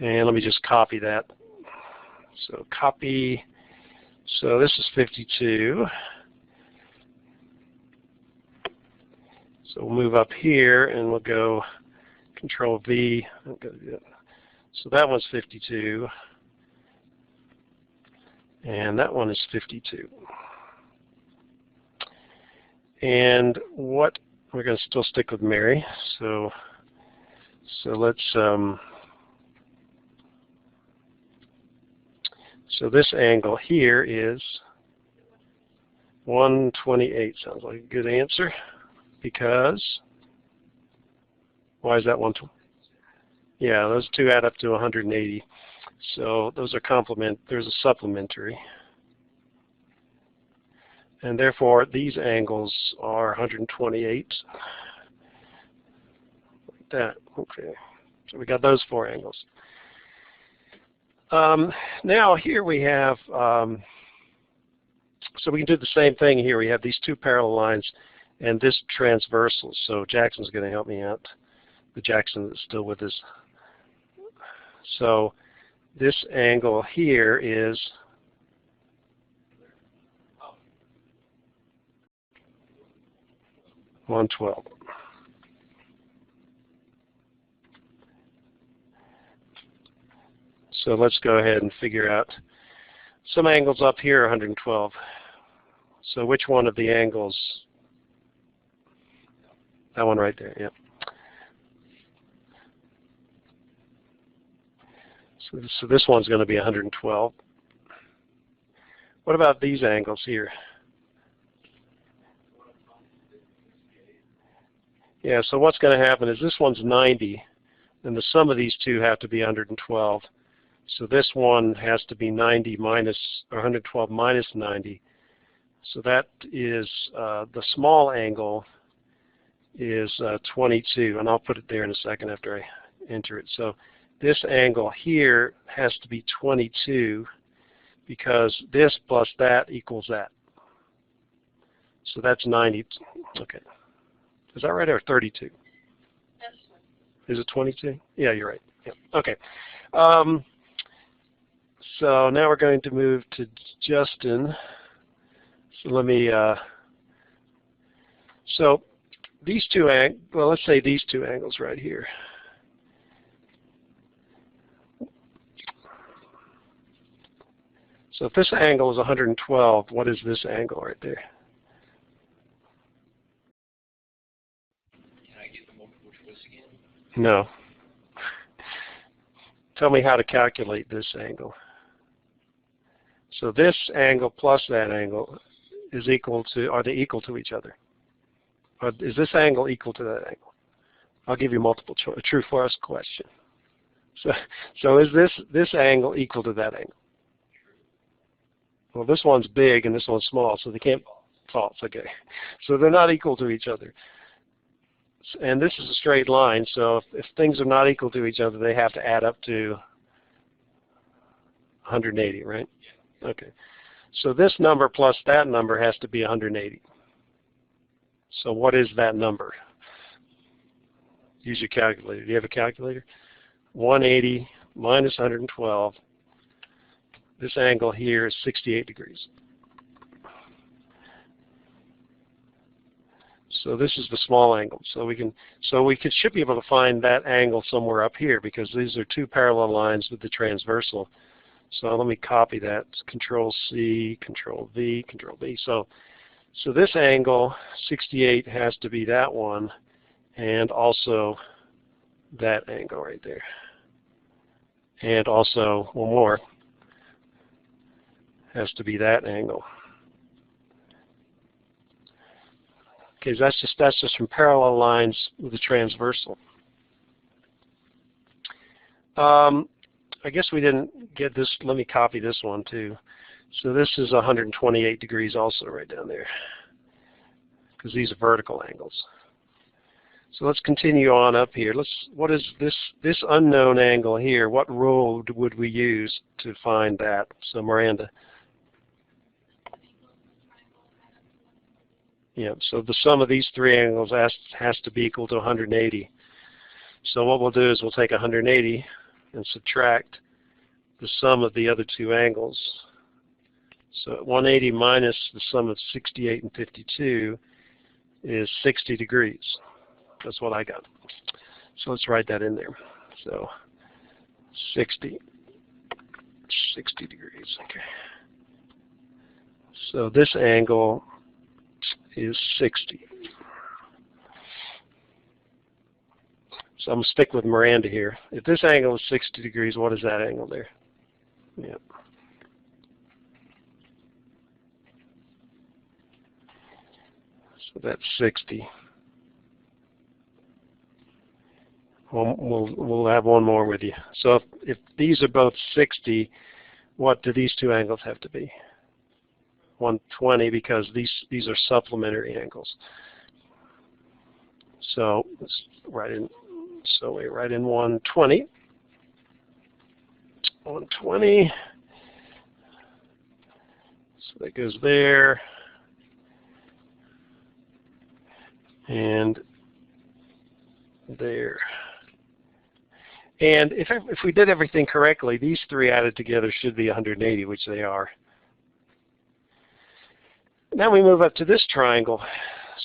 And let me just copy that. So copy, so this is 52. So we'll move up here and we'll go Control V. So that one's 52. And that one is 52. And what, we're going to still stick with Mary. So let's, so this angle here is 128. Sounds like a good answer. Because, why is that 120? Yeah, those two add up to 180. So those are there's a supplementary. And therefore, these angles are 128. Like that, okay. So we got those four angles. Now here we have, so we can do the same thing here. We have these two parallel lines and this transversal. So Jackson's going to help me out. The Jackson is still with us. So this angle here is 112. So let's go ahead and figure out some angles up here are 112. So which one of the angles? That one right there, yep. So this one's going to be 112. What about these angles here? Yeah, so what's going to happen is this one's 90, and the sum of these two have to be 112. So this one has to be 90 minus, or 112 minus 90. So that is, the small angle is 22, and I'll put it there in a second after I enter it. So this angle here has to be 22 because this plus that equals that. So that's 90. Okay. Is that right, or 32? Is it 22? Yeah, you're right. Yeah. Okay. So now we're going to move to Justin. So let me, so these two well, let's say these two angles right here. So if this angle is 112, what is this angle right there? Can I get the multiple choice again? No. Tell me how to calculate this angle. So this angle plus that angle is equal to, are they equal to each other? Or is this angle equal to that angle? I'll give you multiple choice, a true false question. So is this angle equal to that angle? Well, this one's big and this one's small, so they can't, false, okay. So they're not equal to each other. And this is a straight line, so if things are not equal to each other, they have to add up to 180, right? Okay. So this number plus that number has to be 180. So what is that number? Use your calculator. Do you have a calculator? 180 minus 112. This angle here is 68 degrees. So this is the small angle. So we should be able to find that angle somewhere up here because these are two parallel lines with the transversal. So let me copy that. Control C, Control V, Control V. So this angle, 68, has to be that one, and also that angle right there. And also one more has to be that angle. Okay, so that's just from parallel lines with the transversal. I guess we didn't get this. Let me copy this one too. So this is 128 degrees also right down there because these are vertical angles. So let's continue on up here. What is this unknown angle here? What rule would we use to find that? So Miranda. Yeah, so the sum of these three angles has to be equal to 180. So what we'll do is we'll take 180 and subtract the sum of the other two angles. So 180 minus the sum of 68 and 52 is 60 degrees. That's what I got. So let's write that in there. So 60 degrees. Okay. So this angle is 60. So I'm going to stick with Miranda here. If this angle is 60 degrees, what is that angle there? Yeah. So that's 60. We'll have one more with you. So if these are both 60, what do these two angles have to be? 120, because these are supplementary angles. So let's write in. So we write in 120. 120. So that goes there. And there. And if we did everything correctly, these three added together should be 180, which they are. Now we move up to this triangle.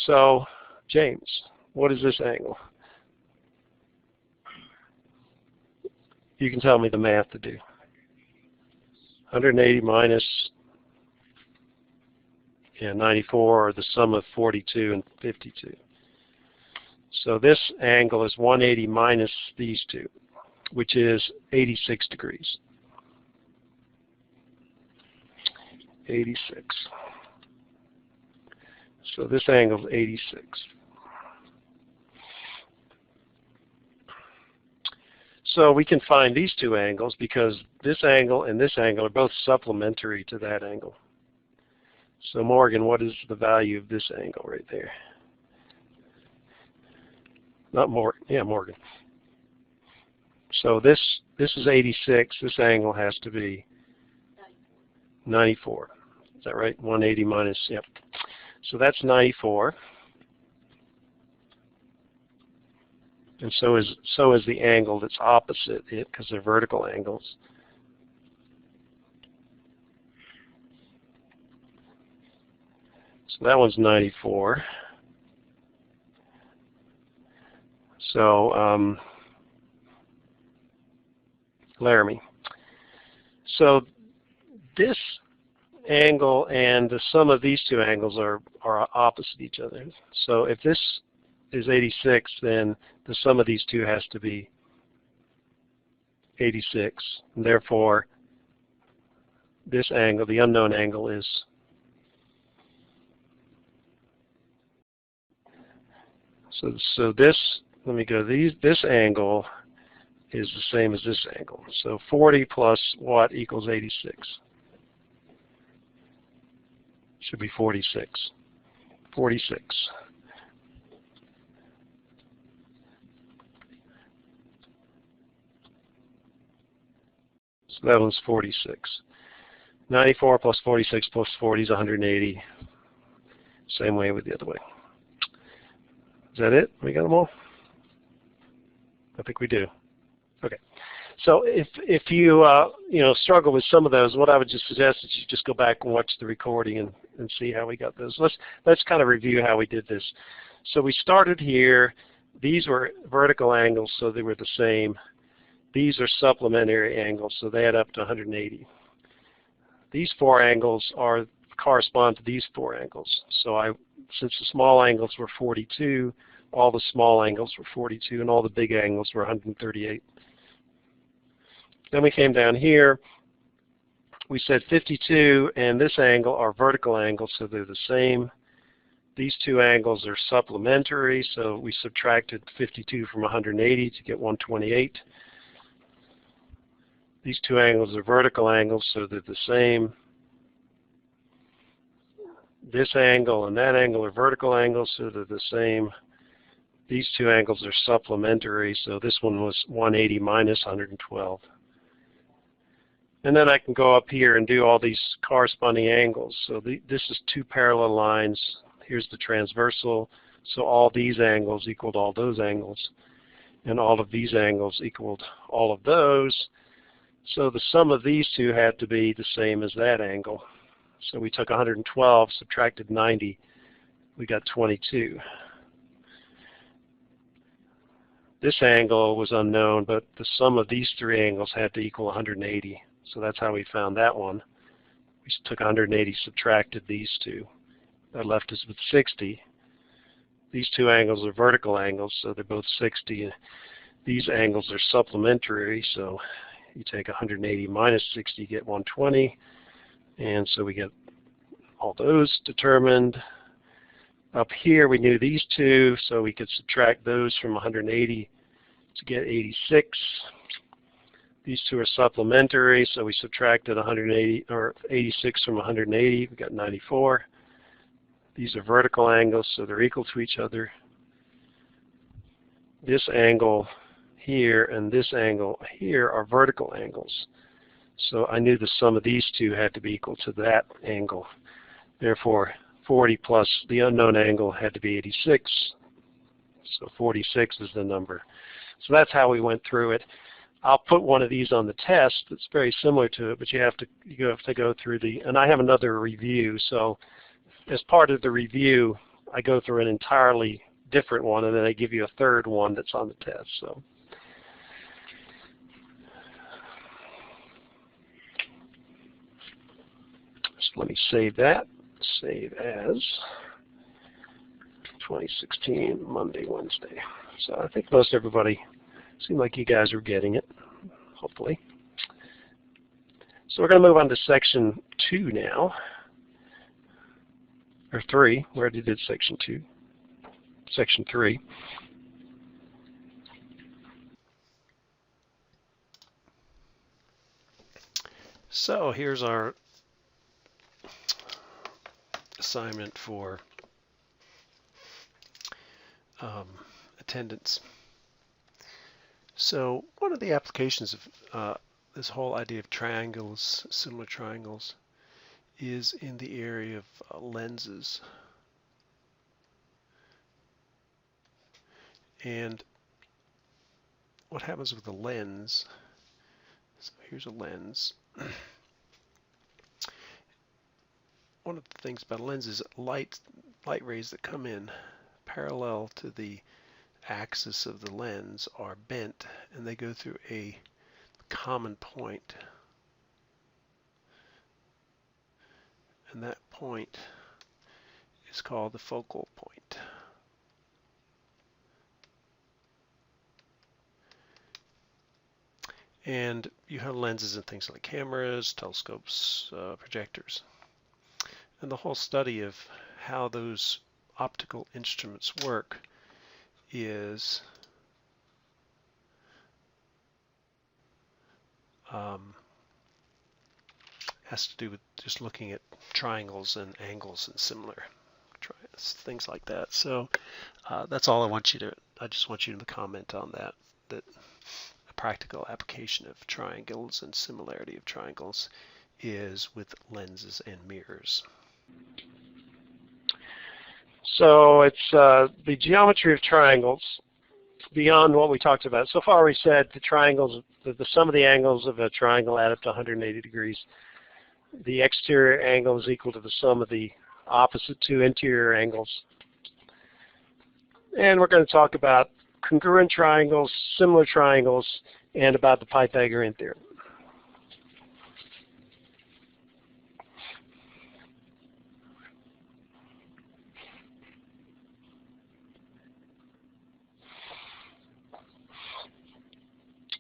So, James, what is this angle? You can tell me the math to do. 180 minus 94, or the sum of 42 and 52. So this angle is 180 minus these two, which is 86 degrees. 86. So this angle is 86. So we can find these two angles because this angle and this angle are both supplementary to that angle. So Morgan, what is the value of this angle right there? Not Morgan. Yeah, Morgan. So this is 86. This angle has to be 94. Is that right? 180 minus, yep. So that's 94. And so is the angle that's opposite it, because they're vertical angles. So that one's 94. So Laramie. So this angle and the sum of these two angles are opposite each other. So if this is 86, then the sum of these two has to be 86. And therefore, this angle, the unknown angle, is so this. Let me go. This angle is the same as this angle. So 40 plus what equals 86? Should be 46. 46. So that one's 46. 94 plus 46 plus 40 is 180. Same way with the other way. Is that it? We got them all? I think we do. Okay. So if you struggle with some of those, what I would just suggest is you just go back and watch the recording and see how we got those. Let's kind of review how we did this. So we started here. These were vertical angles, so they were the same. These are supplementary angles, so they add up to 180. These four angles correspond to these four angles. So since the small angles were 42, all the small angles were 42, and all the big angles were 138. Then we came down here. We said 52 and this angle are vertical angles, so they're the same. These two angles are supplementary, so we subtracted 52 from 180 to get 128. These two angles are vertical angles, so they're the same. This angle and that angle are vertical angles, so they're the same. These two angles are supplementary, so this one was 180 minus 112. And then I can go up here and do all these corresponding angles. So this is two parallel lines. Here's the transversal. So all these angles equaled all those angles. And all of these angles equaled all of those. So the sum of these two had to be the same as that angle. So we took 112, subtracted 90. We got 22. This angle was unknown, but the sum of these three angles had to equal 180. So that's how we found that one. We took 180, subtracted these two. That left us with 60. These two angles are vertical angles, so they're both 60. These angles are supplementary, so you take 180 minus 60, you get 120. And so we get all those determined. Up here we knew these two, so we could subtract those from 180 to get 86. These two are supplementary, so we subtracted 180 or 86 from 180, we got 94. These are vertical angles, so they're equal to each other. This angle here and this angle here are vertical angles. So I knew the sum of these two had to be equal to that angle. Therefore, 40 plus the unknown angle had to be 86. So 46 is the number. So that's how we went through it. I'll put one of these on the test that's very similar to it, but you have to go through the, and I have another review. So as part of the review, I go through an entirely different one, and then I give you a third one that's on the test. So. So let me save that. Save as 2016, Monday, Wednesday. So I think most everybody seemed like you guys are getting it, hopefully. So we're going to move on to section 2 now, or 3. We already did section 2. Section 3. So here's our assignment for attendance. So one of the applications of this whole idea of triangles, similar triangles, is in the area of lenses. And what happens with the lens, so here's a lens. One of the things about a lens is light rays that come in parallel to the axis of the lens are bent, and they go through a common point. And that point is called the focal point. And you have lenses in things like cameras, telescopes, projectors. And the whole study of how those optical instruments work is has to do with just looking at triangles and angles and similar things like that. So that's all I just want you to comment on that a practical application of triangles and similarity of triangles is with lenses and mirrors. So it's the geometry of triangles beyond what we talked about. So far we said the triangles, the sum of the angles of a triangle add up to 180 degrees. The exterior angle is equal to the sum of the opposite two interior angles. And we're going to talk about congruent triangles, similar triangles, and about the Pythagorean theorem.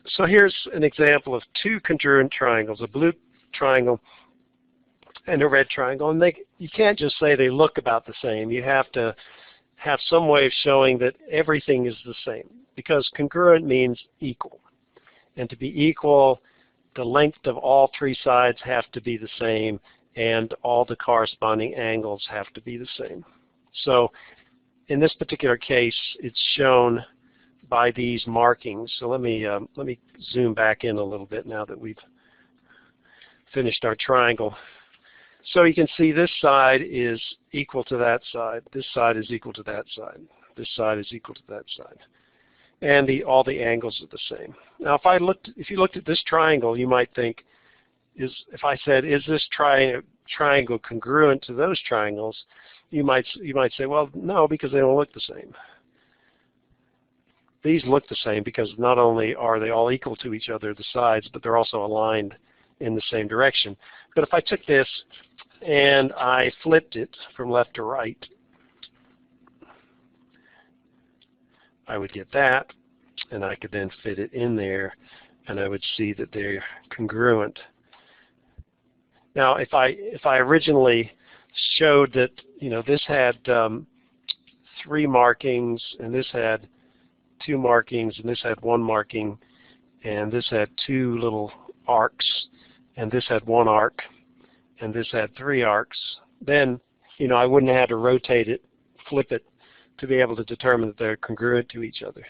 So here's an example of two congruent triangles, a blue triangle and a red triangle. And you can't just say they look about the same. You have to have some way of showing that everything is the same, because congruent means equal. And to be equal, the length of all three sides have to be the same, and all the corresponding angles have to be the same. So in this particular case, it's shown by these markings. So let me zoom back in a little bit now that we've finished our triangle. So you can see this side is equal to that side. This side is equal to that side. This side is equal to that side. And all the angles are the same. Now, if you looked at this triangle, you might think, if I said, is this triangle congruent to those triangles? You might say, well, no, because they don't look the same. These look the same because not only are they all equal to each other, the sides, but they're also aligned in the same direction. But if I took this and I flipped it from left to right, I would get that, and I could then fit it in there, and I would see that they're congruent. Now, if I originally showed that, you know, this had 3 markings, and this had 2 markings, and this had 1 marking, and this had 2 little arcs, and this had 1 arc, and this had 3 arcs, then, you know, I wouldn't have had to rotate it, flip it, to be able to determine that they're congruent to each other.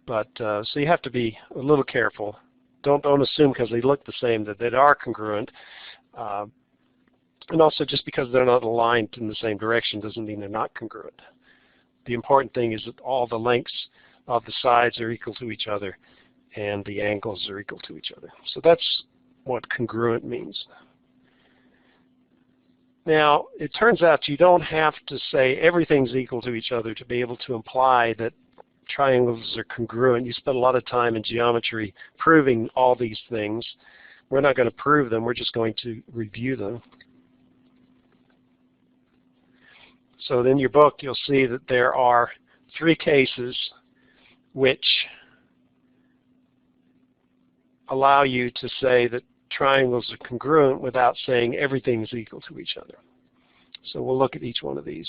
But so you have to be a little careful. Don't assume because they look the same that they are congruent. And also, just because they're not aligned in the same direction doesn't mean they're not congruent. The important thing is that all the lengths of the sides are equal to each other and the angles are equal to each other. So that's what congruent means. Now, it turns out you don't have to say everything's equal to each other to be able to imply that triangles are congruent. You spend a lot of time in geometry proving all these things. We're not going to prove them. We're just going to review them. So in your book, you'll see that there are 3 cases which allow you to say that triangles are congruent without saying everything is equal to each other. So we'll look at each one of these.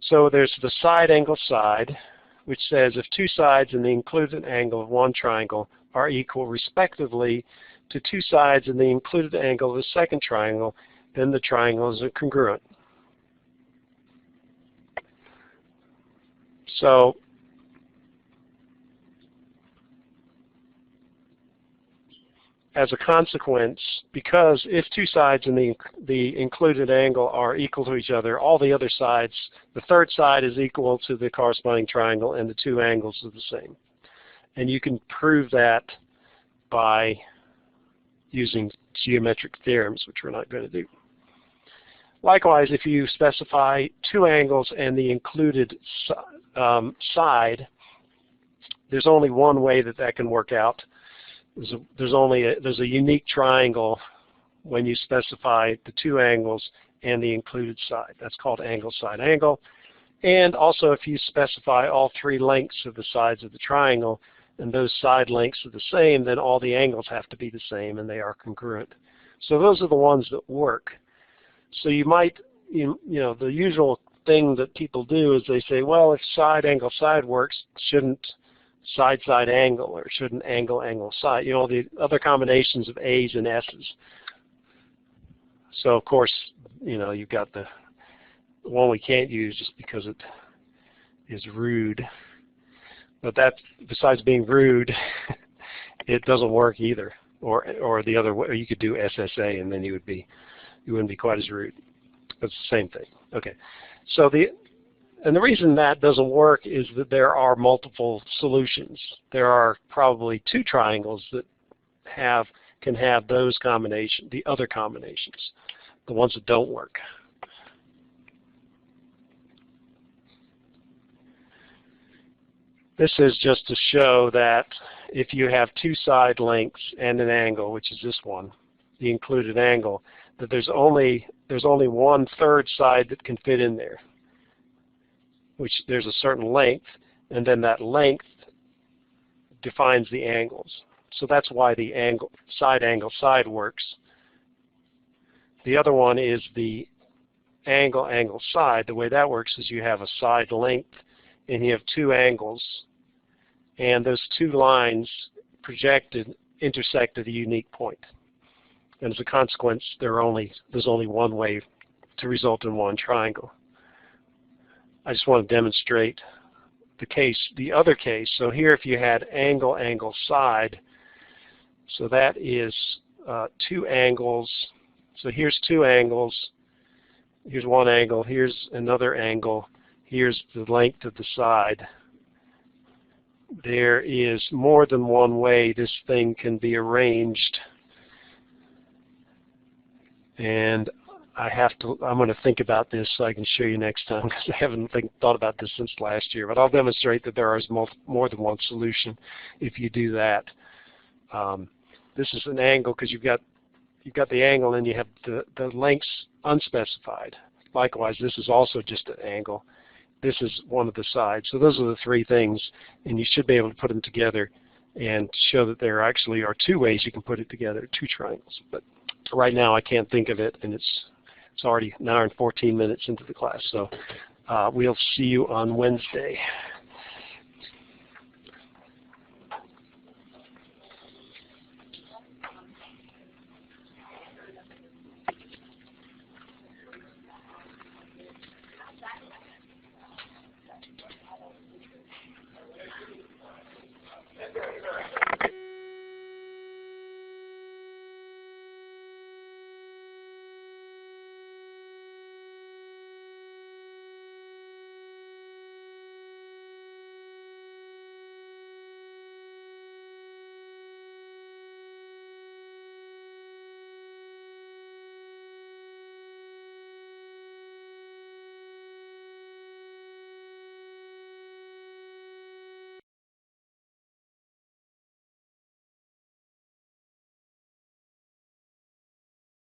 So there's the side angle side, which says if 2 sides in the included angle of one triangle are equal respectively to 2 sides in the included angle of the second triangle, then the triangles are congruent. So as a consequence, because if 2 sides in the included angle are equal to each other, all the other sides, the third side is equal to the corresponding triangle and the 2 angles are the same. And you can prove that by using geometric theorems, which we're not going to do. Likewise, if you specify 2 angles and the included side, there's only one way that can work out. There's a unique triangle when you specify the 2 angles and the included side. That's called angle side angle. And also, if you specify all 3 lengths of the sides of the triangle and those side lengths are the same, then all the angles have to be the same and they are congruent. So those are the ones that work. So you might, you know, the usual thing that people do is they say, well, if side angle side works, shouldn't side side angle, or shouldn't angle angle side, you know, the other combinations of A's and S's. So of course, you know, you've got the one we can't use just because it is rude. But that, besides being rude, it doesn't work either. Or the other way, you could do SSA and then you wouldn't be quite as rude. It's the same thing. Okay. So the reason that doesn't work is that there are multiple solutions. There are probably 2 triangles that can have those combinations, the other combinations, the ones that don't work. This is just to show that if you have 2 side lengths and an angle, which is this one, the included angle, that there's only 1/3 side that can fit in there, which there's a certain length, and then that length defines the angles. So that's why the angle side works. The other one is the angle side. The way that works is you have a side length and you have 2 angles, and those 2 lines projected intersect at a unique point. And as a consequence, there's only one way to result in one triangle. I just want to demonstrate the other case. So here if you had angle, angle, side, so that is 2 angles. So here's 2 angles. Here's one angle. Here's another angle. Here's the length of the side. There is more than one way this thing can be arranged. And I'm going to think about this so I can show you next time, because I haven't thought about this since last year. But I'll demonstrate that there is more than one solution if you do that. This is an angle because you've got the angle and you have the lengths unspecified. Likewise, this is also just an angle. This is one of the sides. So those are the 3 things, and you should be able to put them together and show that there actually are 2 ways you can put it together, 2 triangles. But right now I can't think of it, and it's already an hour and 14 minutes into the class. So we'll see you on Wednesday.